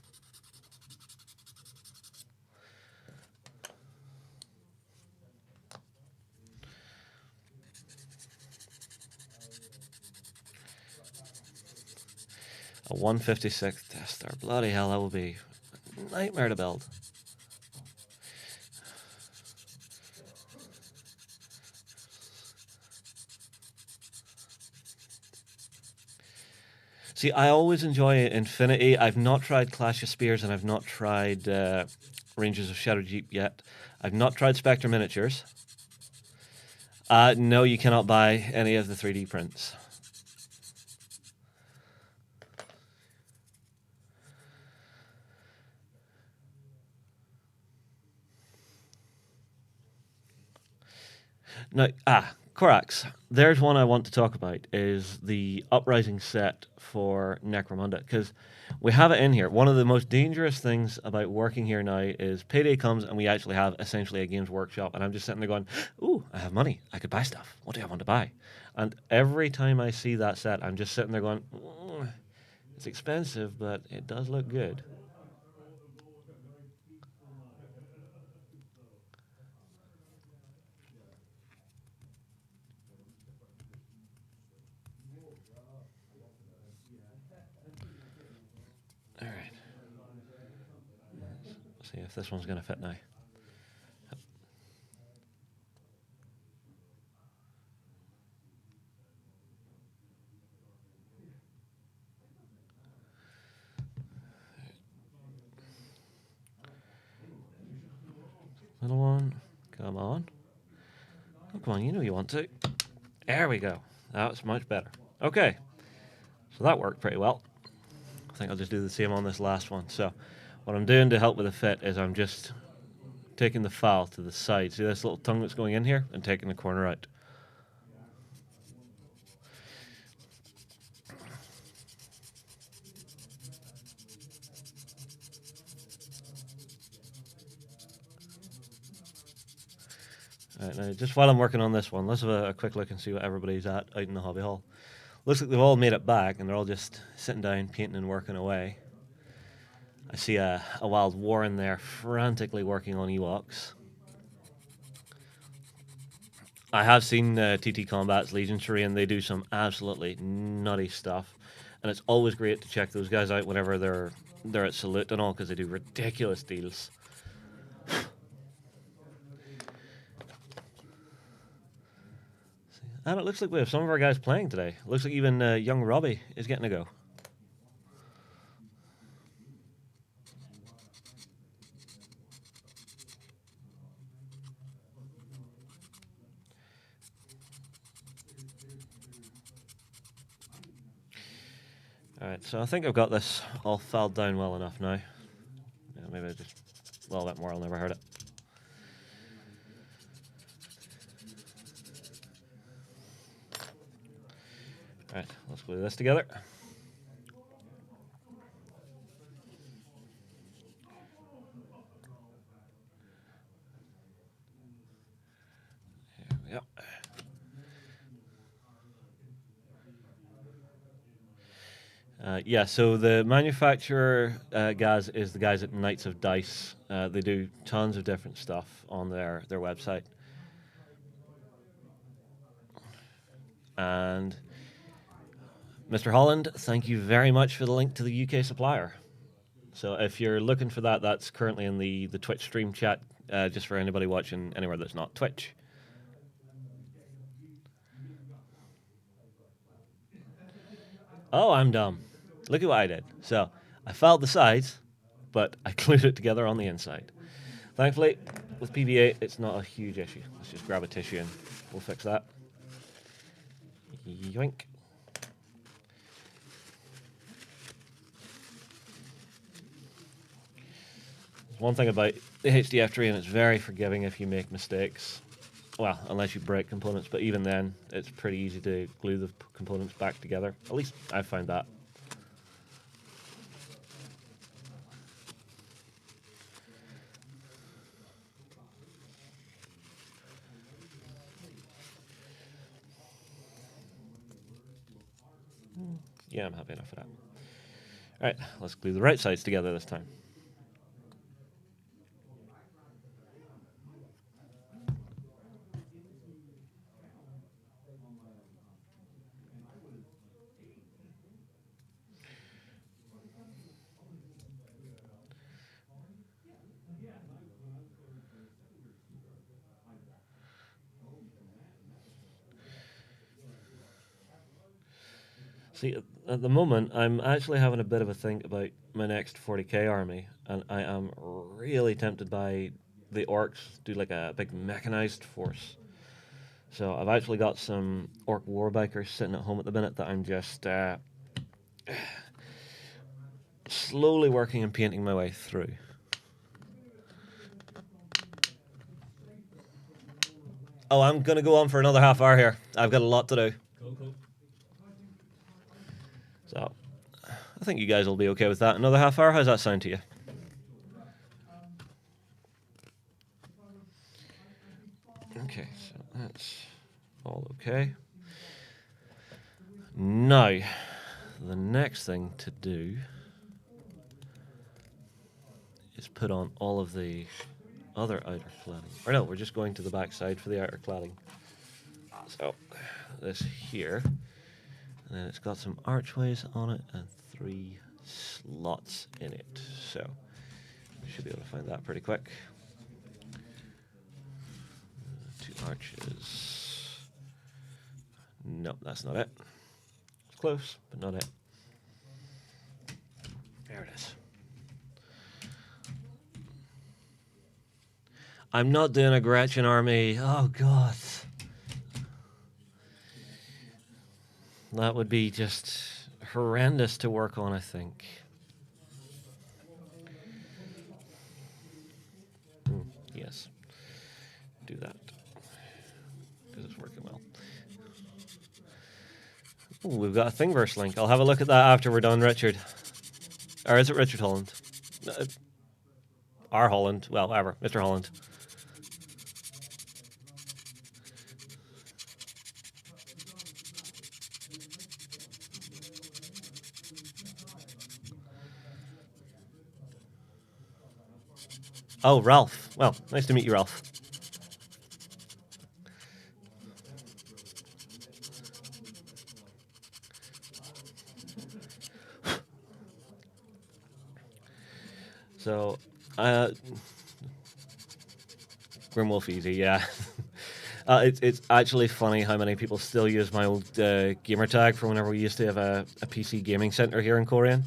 A 156 tester. Bloody hell, that will be a nightmare to build. See, I always enjoy Infinity. I've not tried Clash of Spears, and I've not tried Rangers of Shadow Deep yet. I've not tried Spectre Miniatures. No, you cannot buy any of the 3D prints. Now, Korax. There's one I want to talk about, is the Uprising set for Necromunda, because we have it in here. One of the most dangerous things about working here now is payday comes and we actually have essentially a Games Workshop, and I'm just sitting there going, ooh, I have money. I could buy stuff. What do I want to buy? And every time I see that set, I'm just sitting there going, it's expensive, but it does look good. All right. Let's see if this one's going to fit now. Little one, come on. Oh, come on, you know you want to. There we go. That's much better. Okay, so that worked pretty well. I think I'll just do the same on this last one. So what I'm doing to help with the fit is I'm just taking the file to the side. See this little tongue that's going in here? And taking the corner out. All right, now just while I'm working on this one, let's have a quick look and see what everybody's at out in the hobby hall. Looks like they've all made it back and they're all just sitting down, painting and working away. I see a wild war in there frantically working on Ewoks. I have seen TT Combat's Legion Terrain. They do some absolutely nutty stuff, and it's always great to check those guys out whenever they're at Salute and all, because they do ridiculous deals. And it looks like we have some of our guys playing today. Looks like even young Robbie is getting a go. Alright, so I think I've got this all filed down well enough now. Yeah, maybe I just a little bit more, I'll never hurt it. Alright, let's glue this together. Here we go. Yeah, so the manufacturer, guys, is the guys at Knights of Dice. They do tons of different stuff on their website. And Mr. Holland, thank you very much for the link to the UK supplier. So if you're looking for that, that's currently in the Twitch stream chat, just for anybody watching anywhere that's not Twitch. Oh, I'm dumb. Look at what I did. So I filed the sides, but I glued it together on the inside. Thankfully, with PVA, it's not a huge issue. Let's just grab a tissue and we'll fix that. Yoink. One thing about the HDF terrain, it's very forgiving if you make mistakes. Well, unless you break components, but even then, it's pretty easy to glue the components back together. At least I found that. Yeah, I'm happy enough for that. All right, let's glue the right sides together this time. See, at the moment, I'm actually having a bit of a think about my next 40k army, and I am really tempted by the orcs do like a big mechanized force. So I've actually got some orc warbikers sitting at home at the minute that I'm just slowly working and painting my way through. Oh, I'm going to go on for another half hour here. I've got a lot to do. Cool. So I think you guys will be okay with that. Another half hour? How's that sound to you? Okay, so that's all okay. Now, the next thing to do is put on all of the other outer cladding. Or no, we're just going to the back side for the outer cladding. So, this here. And then it's got some archways on it and 3 slots in it. So, we should be able to find that pretty quick. 2 arches. Nope, that's not it. It's close, but not it. There it is. I'm not doing a Gretchen army. Oh, God. That would be just horrendous to work on, I think. Yes. Do that. Because it's working well. Ooh, we've got a Thingiverse link. I'll have a look at that after we're done, Richard. Or is it Richard Holland? R. Holland. Well, whatever. Mr. Holland. Oh, Ralph. Well, nice to meet you, Ralph. So, Grimwolf Easy, yeah. It's actually funny how many people still use my old gamer tag from whenever we used to have a PC gaming center here in Korean.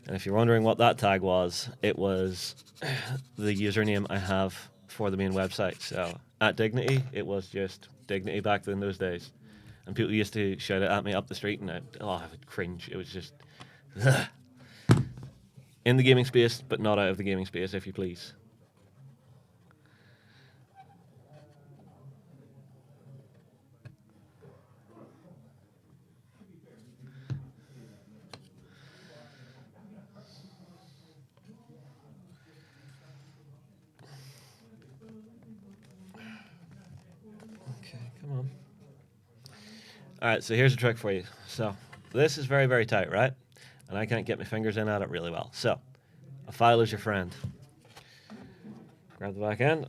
And if you're wondering what that tag was, it was the username I have for the main website. So at Dignity, it was just Dignity back in those days. And people used to shout it at me up the street, and I would cringe. It was just in the gaming space, but not out of the gaming space, if you please. Okay, come on. All right, so here's a trick for you. So this is very, very tight, right? And I can't get my fingers in at it really well. So a file is your friend. Grab the back end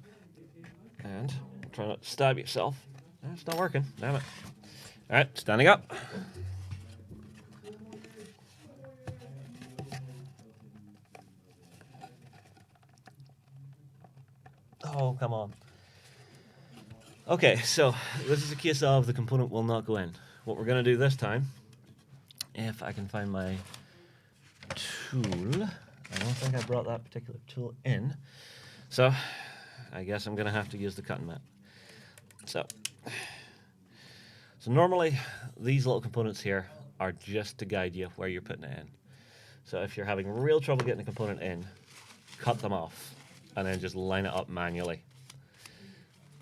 and try not to stab yourself. No, it's not working. Damn it. All right, standing up. Oh, come on. Okay, so this is a case of the component will not go in. What we're going to do this time if I can find my tool. I don't think I brought that particular tool in. So I guess I'm going to have to use the cutting mat. So normally these little components here are just to guide you where you're putting it in. So if you're having real trouble getting a component in, cut them off and then just line it up manually.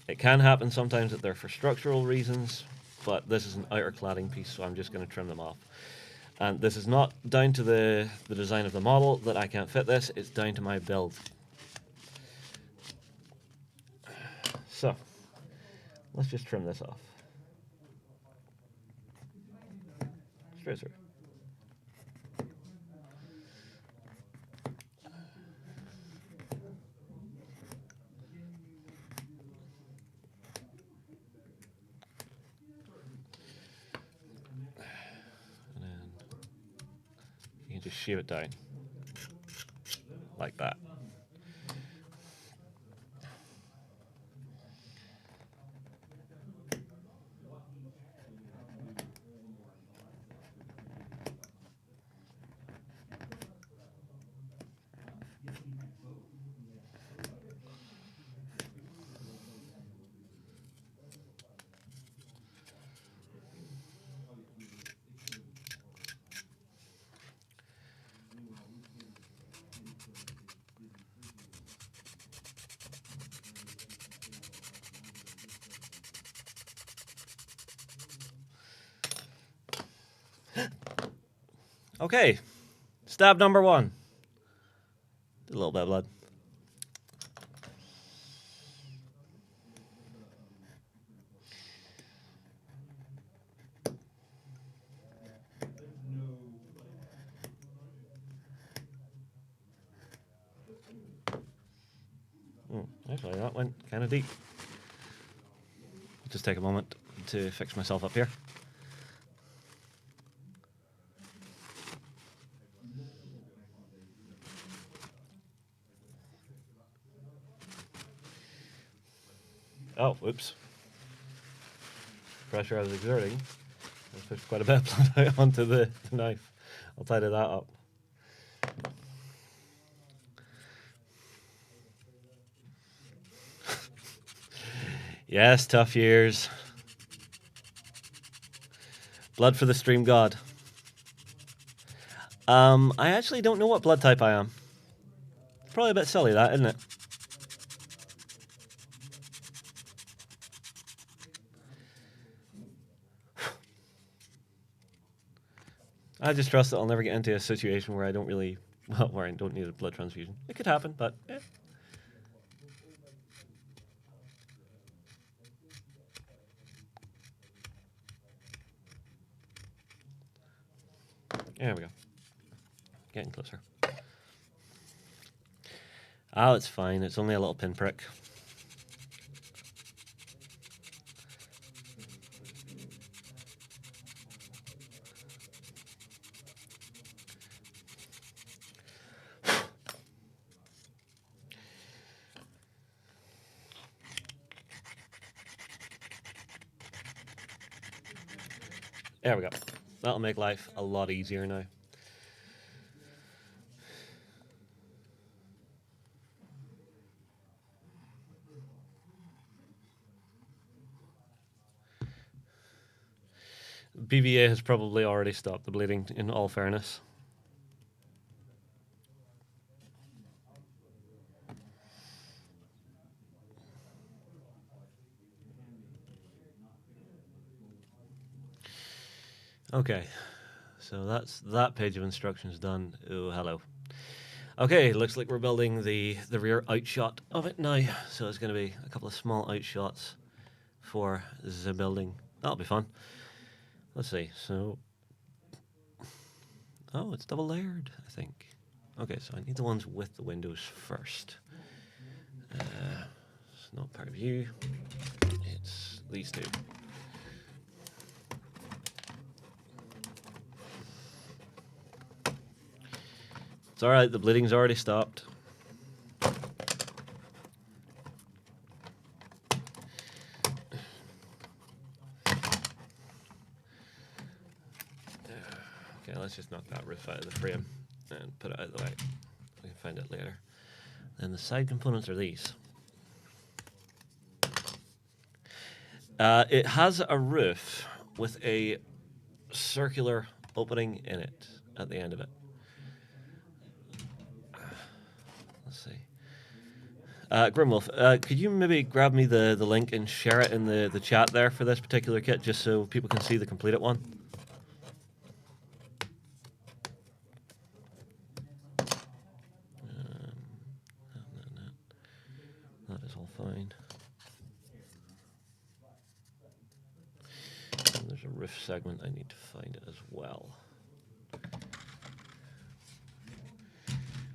It can happen sometimes that they're for structural reasons, but this is an outer cladding piece, so I'm just going to trim them off. And this is not down to the design of the model that I can't fit this, it's down to my build. So, let's just trim this off. Straight through. And then you can just shave it down like that. Okay, stab number 1. A little bit of blood. Actually, that went kind of deep. Just take a moment to fix myself up here. Oh, whoops. Pressure I was exerting. I pushed quite a bit of blood out onto the knife. I'll tidy that up. Yes, tough years. Blood for the stream god. I actually don't know what blood type I am. It's probably a bit silly, that, isn't it? I just trust that I'll never get into a situation where I don't really, well, where I don't need a blood transfusion. It could happen, but There we go. Getting closer. Oh, it's fine. It's only a little pinprick. There we go. That'll make life a lot easier now. BVA has probably already stopped the bleeding, in all fairness. Okay, so that's that page of instructions done. Oh, hello. Okay, looks like we're building the rear outshot of it now. So it's going to be a couple of small outshots for the building. That'll be fun. Let's see. So, oh, it's double layered, I think. Okay, so I need the ones with the windows first. It's not part of you. It's these two. It's all right. The bleeding's already stopped. roof out of the frame and put it out of the way. We can find it later. And the side components are these. It has a roof with a circular opening in it at the end of it. Let's see. Grimwolf, could you maybe grab me the link and share it in the chat there for this particular kit, just so people can see the completed one? That is all fine. And there's a roof segment. I need to find it as well.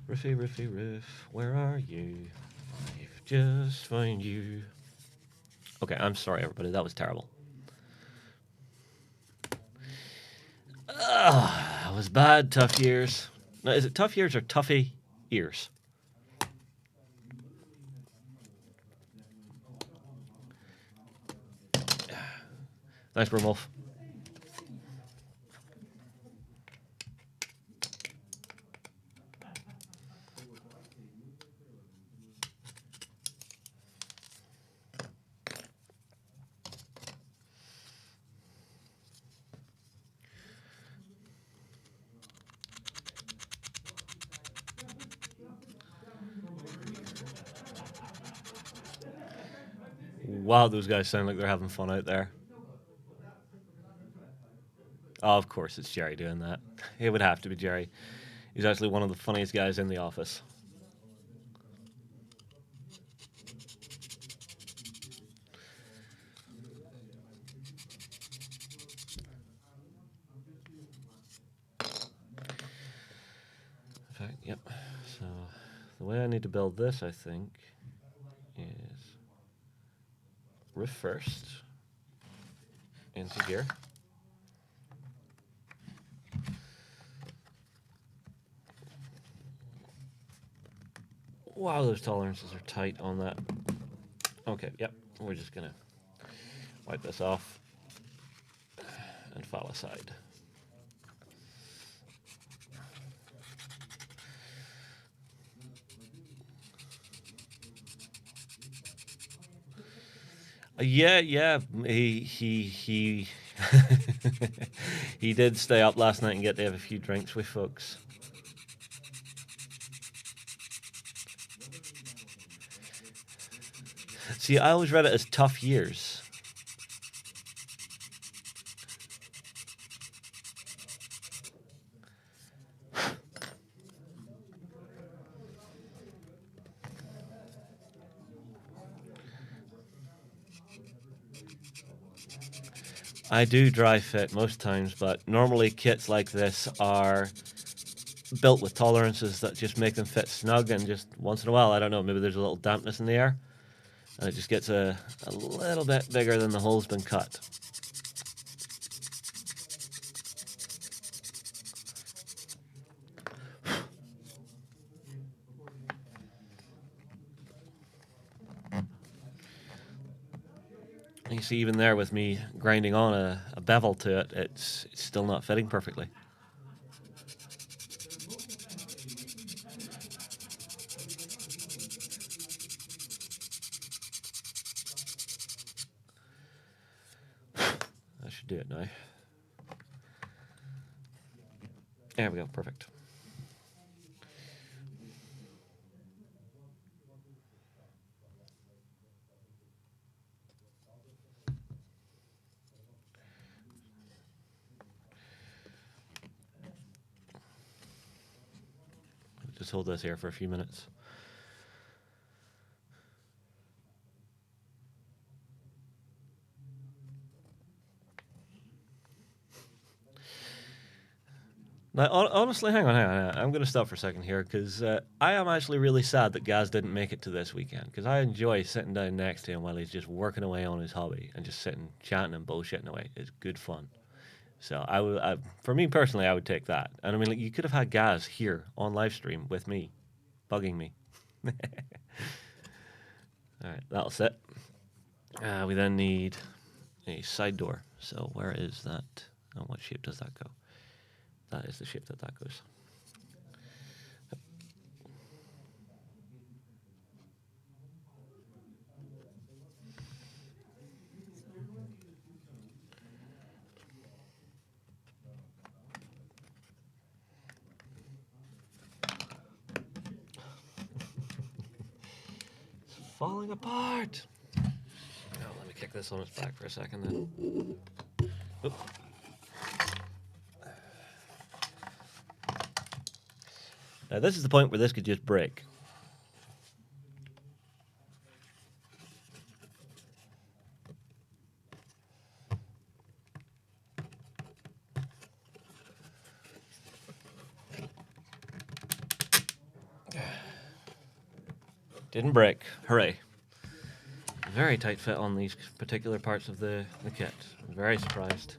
Roofy, roofy, roof, where are you? I've just found you. Okay, I'm sorry, everybody. That was terrible. That was bad. Tough years. Now, is it tough years or toughy ears? Thanks, Brimwolf. Wow, those guys sound like they're having fun out there. Oh, of course, it's Jerry doing that. It would have to be Jerry. He's actually one of the funniest guys in the office. In fact, yep. So the way I need to build this, I think, is roof first into here. Wow, those tolerances are tight on that. Okay, yep. We're just gonna wipe this off and file aside. Yeah. He he did stay up last night and get to have a few drinks with folks. See, I always read it as tough years. I do dry fit most times, but normally kits like this are built with tolerances that just make them fit snug, and just once in a while, I don't know, maybe there's a little dampness in the air, and it just gets a little bit bigger than the hole's been cut. You see, even there with me grinding on a bevel to it, it's still not fitting perfectly. That should do it now. There we go, perfect. Just hold this here for a few minutes. Now, honestly, hang on. I'm going to stop for a second here, because I am actually really sad that Gaz didn't make it to this weekend, because I enjoy sitting down next to him while he's just working away on his hobby and just sitting, chatting and bullshitting away. It's good fun. So for me personally, I would take that. And I mean, like, you could have had Gaz here on live stream with me, bugging me. All right, that'll sit. We then need a side door. So where is that? And what shape does that go? that is the shape that goes. It's falling apart. Oh, let me kick this on its back for a second then. Oop. Now this is the point where this could just break. Didn't break. Hooray. Very tight fit on these particular parts of the kit. I'm very surprised.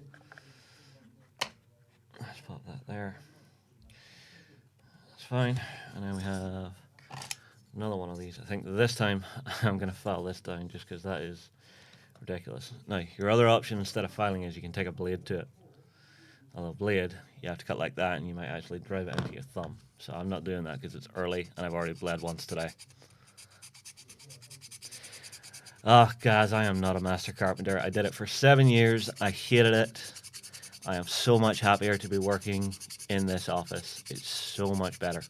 Let's pop that there. That's fine. And then we have another one of these. I think this time I'm going to file this down just because that is ridiculous. Now, your other option instead of filing is you can take a blade to it. Although blade, you have to cut like that and you might actually drive it into your thumb. So I'm not doing that because it's early and I've already bled once today. Oh, guys, I am not a master carpenter. I did it for 7 years. I hated it. I am so much happier to be working in this office. It's so much better.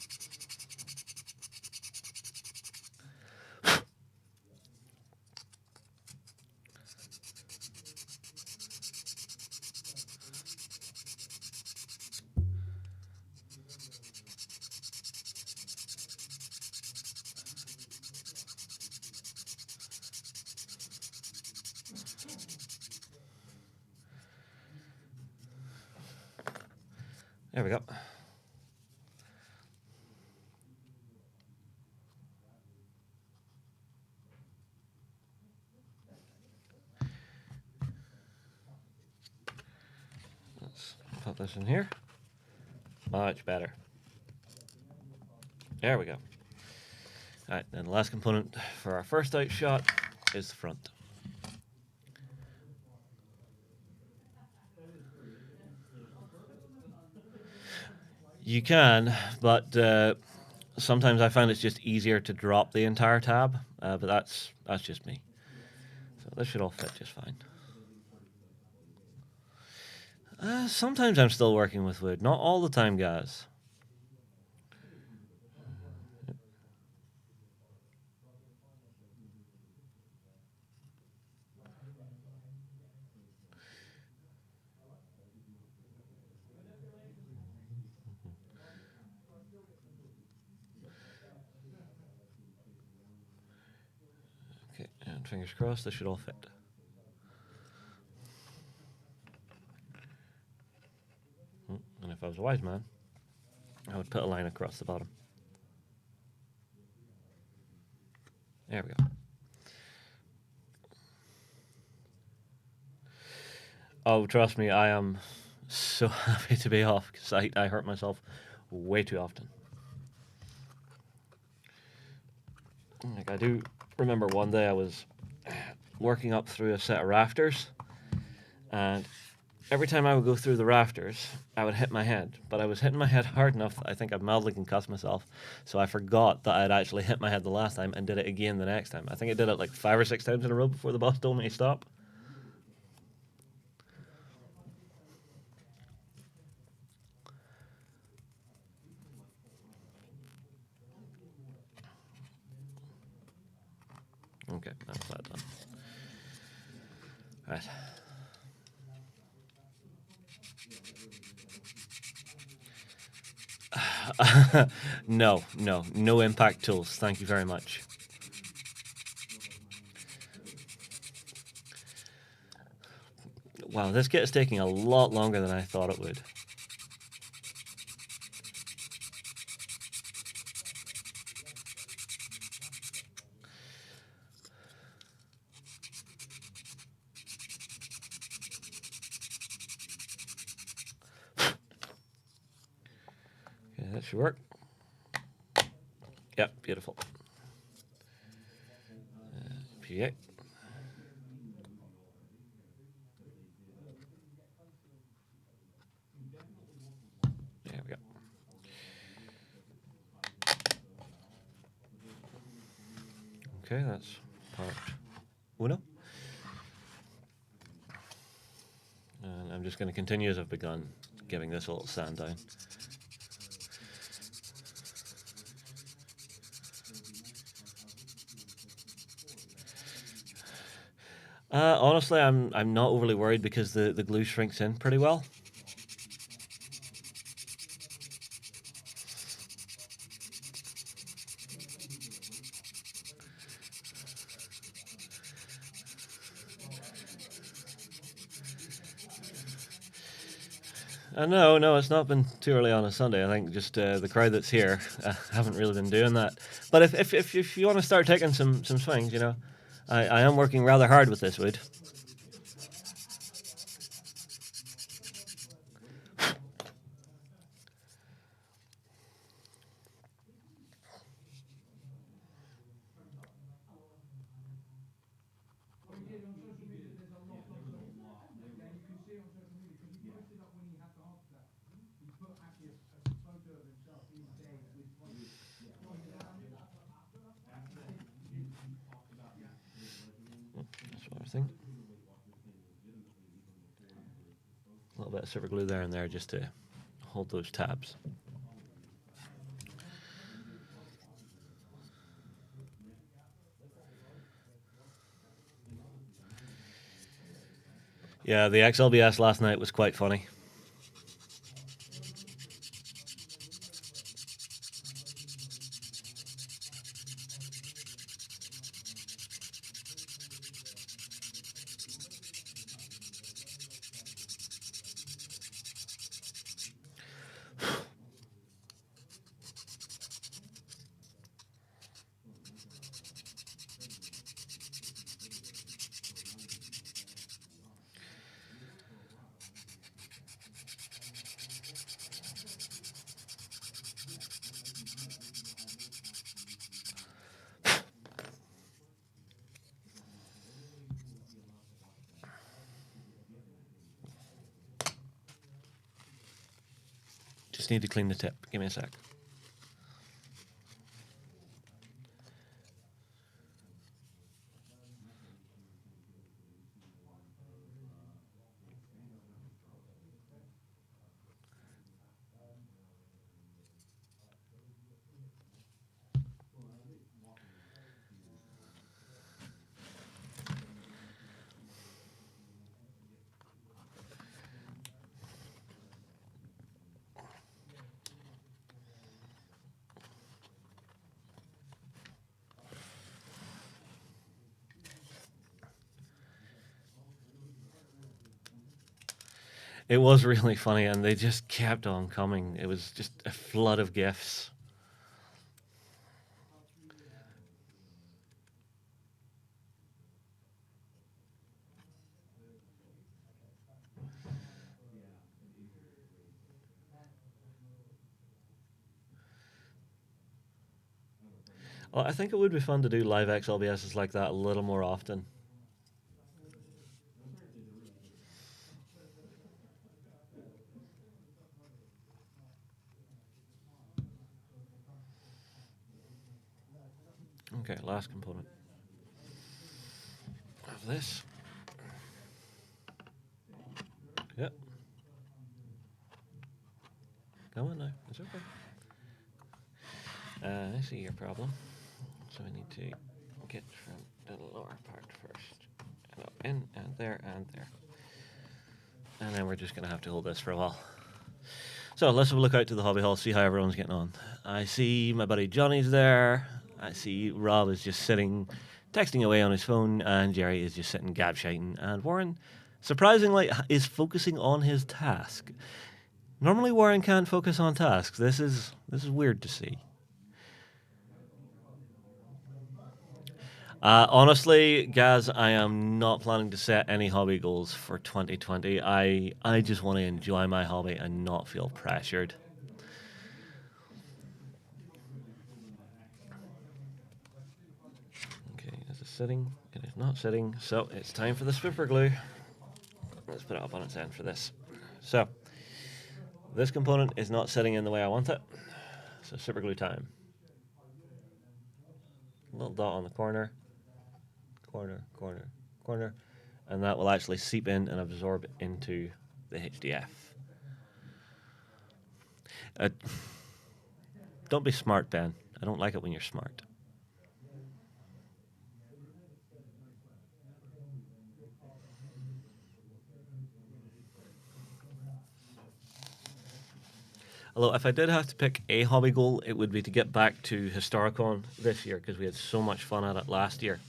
There we go. Let's put this in here. Much better. There we go. All right, then the last component for our first out shot is the front. You can, but sometimes I find it's just easier to drop the entire tab, but that's just me. So this should all fit just fine. Sometimes I'm still working with wood, not all the time, guys. Okay, and fingers crossed, this should all fit. And if I was a wise man, I would put a line across the bottom. There we go. Oh, trust me, I am so happy to be off because I hurt myself way too often. Like, I do remember one day I was working up through a set of rafters, and every time I would go through the rafters, I would hit my head. But I was hitting my head hard enough that I think I mildly concussed myself, so I forgot that I had actually hit my head the last time and did it again the next time. I think I did it like 5 or 6 times in a row before the boss told me to stop. Okay, that's that done. Right. No impact tools. Thank you very much. Wow, this kit is taking a lot longer than I thought it would. Okay, that should work. Yep, beautiful. PA. Okay, that's part uno. And I'm just going to continue as I've begun, giving this a little sand down. Honestly, I'm not overly worried because the glue shrinks in pretty well. No, it's not been too early on a Sunday. I think just the crowd that's here haven't really been doing that. But if you want to start taking some swings, you know, I am working rather hard with this wood. That's what I think. A little bit of super glue there and there just to hold those tabs. Yeah, the XLBS last night was quite funny. Just need to clean the tip. Give me a sec. It was really funny, and they just kept on coming. It was just a flood of gifts. Well, I think it would be fun to do live XLBSs like that a little more often. Okay, last component of this. Yep. Go on now. It's okay. I see your problem. So we need to get from the lower part first. And up in and there and there. And then we're just going to have to hold this for a while. So let's have a look out to the hobby hall, see how everyone's getting on. I see my buddy Johnny's there. I see Rob is just sitting, texting away on his phone, and Jerry is just sitting gab-shiting. And Warren, surprisingly, is focusing on his task. Normally Warren can't focus on tasks. This is weird to see. Honestly, Gaz, I am not planning to set any hobby goals for 2020. I just want to enjoy my hobby and not feel pressured. Okay, is it sitting? It is not sitting, so it's time for the super glue. Let's put it up on its end for this. So, this component is not sitting in the way I want it, so super glue time. little dot on the corner, corner, corner, corner, and that will actually seep in and absorb into the HDF. Don't be smart, Ben. I don't like it when you're smart. Although, if I did have to pick a hobby goal, it would be to get back to Historicon this year because we had so much fun at it last year.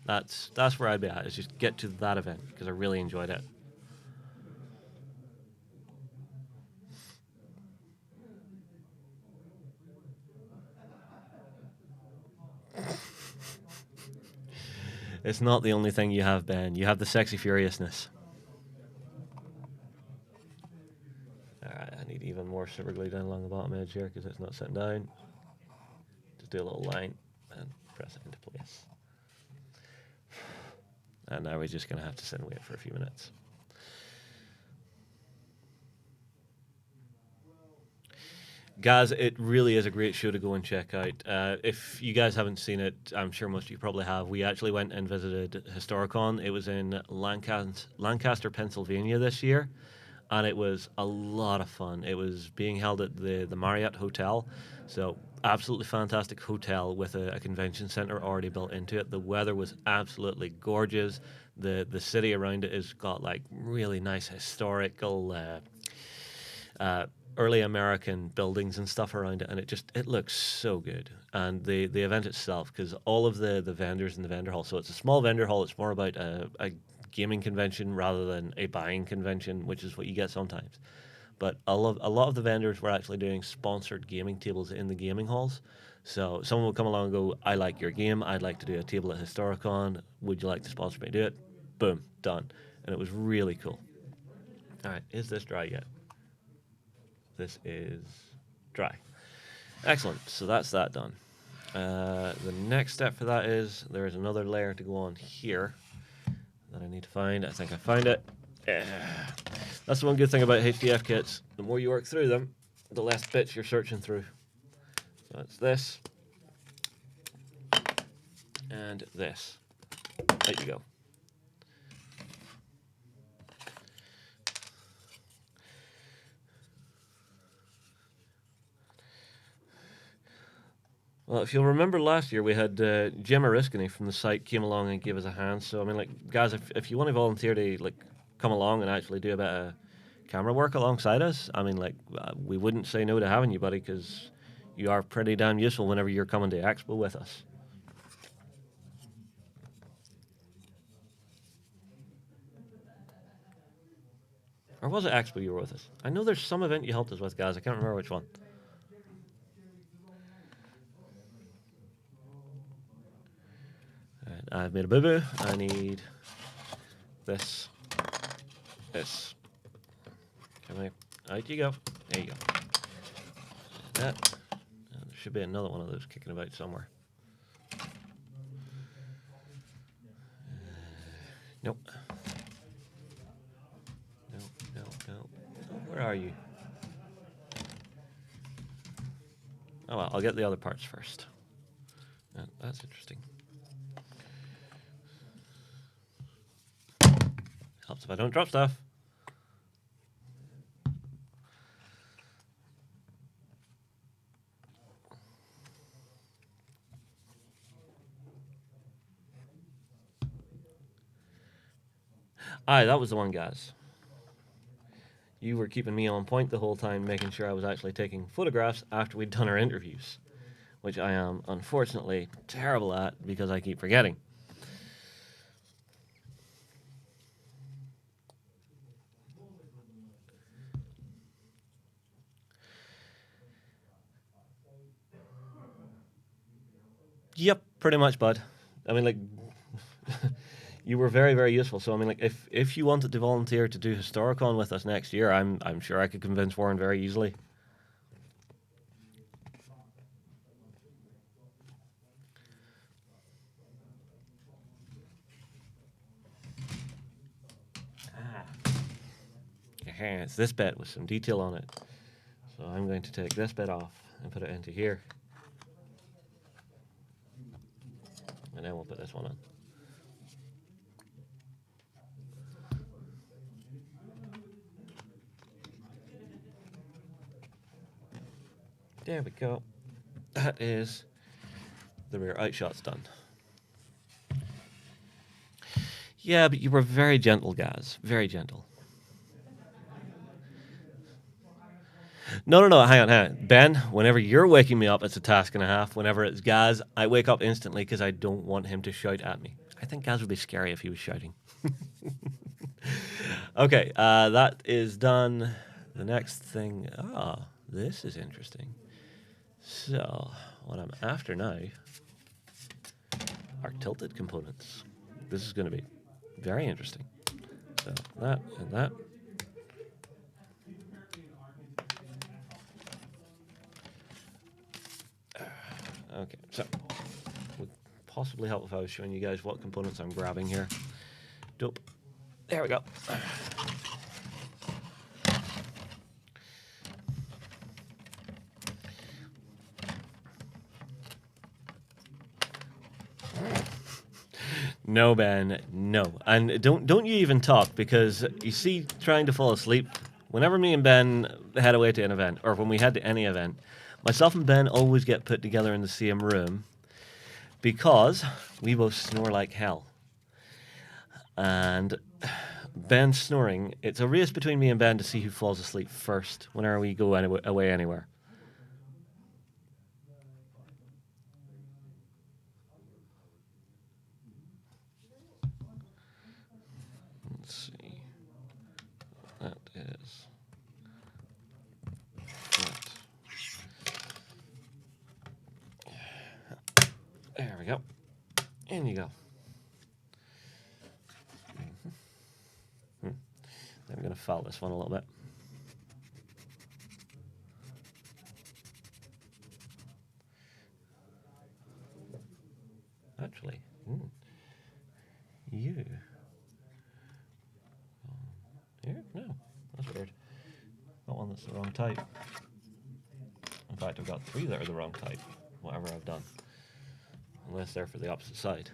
That's where I'd be at, is just get to that event because I really enjoyed it. It's not the only thing you have, Ben. You have the sexy furiousness. Alright, I need even more super glue down along the bottom edge here because it's not sitting down. Just do a little line and press it into place. And now we're just going to have to sit and wait for a few minutes. Guys, it really is a great show to go and check out. If you guys haven't seen it, I'm sure most of you probably have. We actually went and visited Historicon. It was in Lancaster, Pennsylvania this year, and it was a lot of fun. It was being held at the Marriott Hotel, so absolutely fantastic hotel with a convention center already built into it. The weather was absolutely gorgeous. The city around it has got like really nice historical early American buildings and stuff around it, and it looks so good. And the event itself, because all of the vendors in the vendor hall, so it's a small vendor hall. It's more about a gaming convention rather than a buying convention, which is what you get sometimes. But a lot of the vendors were actually doing sponsored gaming tables in the gaming halls. So someone would come along and go, "I like your game. I'd like to do a table at Historicon. Would you like to sponsor me? Do it." Boom, done. And it was really cool. All right, is this dry yet? This is dry. Excellent. So that's that done. The next step for that is there is another layer to go on here that I need to find. I think I found it. That's the one good thing about HDF kits. The more you work through them, the less bits you're searching through. So it's this. And this. There you go. Well, if you'll remember last year, we had Gemma Riskany from the site came along and gave us a hand. So, I mean, like, guys, if you want to volunteer to, like, come along and actually do a bit of camera work alongside us, I mean, like, we wouldn't say no to having you, buddy, because you are pretty damn useful whenever you're coming to Expo with us. Or was it Expo you were with us? I know there's some event you helped us with, guys. I can't remember which one. Right, I've made a boo-boo. I need this. Come here. Out you go. There you go. That. There should be another one of those kicking about somewhere. Nope. No. Where are you? Oh well, I'll get the other parts first. That's interesting. Helps if I don't drop stuff. Aye, that was the one, guys. You were keeping me on point the whole time, making sure I was actually taking photographs after we'd done our interviews, which I am unfortunately terrible at because I keep forgetting. Yep, pretty much, bud. I mean, like, you were very, very useful. So, I mean, like, if you wanted to volunteer to do Historicon with us next year, I'm sure I could convince Warren very easily. It's this bit with some detail on it. So I'm going to take this bit off and put it into here. And then we'll put this one on. There we go. That is the rear outshot's done. Yeah, but you were very gentle, guys. Very gentle. No, hang on. Ben, whenever you're waking me up, it's a task and a half. Whenever it's Gaz, I wake up instantly because I don't want him to shout at me. I think Gaz would be scary if he was shouting. Okay, that is done. The next thing, this is interesting. So, what I'm after now are tilted components. This is going to be very interesting. So, that and that. Okay, so would possibly help if I was showing you guys what components I'm grabbing here. Dope. There we go. No, Ben, no. And don't you even talk, because you see, trying to fall asleep, whenever me and Ben head away to an event, or when we head to any event, myself and Ben always get put together in the same room because we both snore like hell. And Ben snoring, it's a race between me and Ben to see who falls asleep first whenever we go away anywhere. Let's see. That is that. There we go. In you go. I'm going to foul this one a little bit. Actually, you. Here? No, that's weird. Got one that's the wrong type. In fact, I've got 3 that are the wrong type, whatever I've done. Unless they're for the opposite side.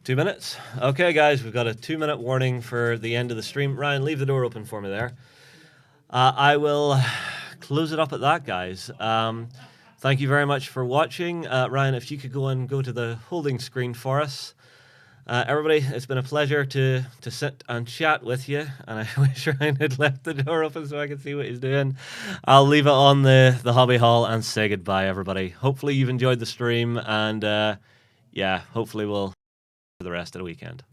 2 minutes. Okay, guys, we've got a 2-minute warning for the end of the stream. Ryan, leave the door open for me there. I will close it up at that, guys. Thank you very much for watching. Ryan, if you could go to the holding screen for us. Everybody, it's been a pleasure to sit and chat with you, and I wish Ryan had left the door open so I could see what he's doing. I'll leave it on the hobby hall and say goodbye, everybody. Hopefully you've enjoyed the stream, and yeah, hopefully we'll for the rest of the weekend.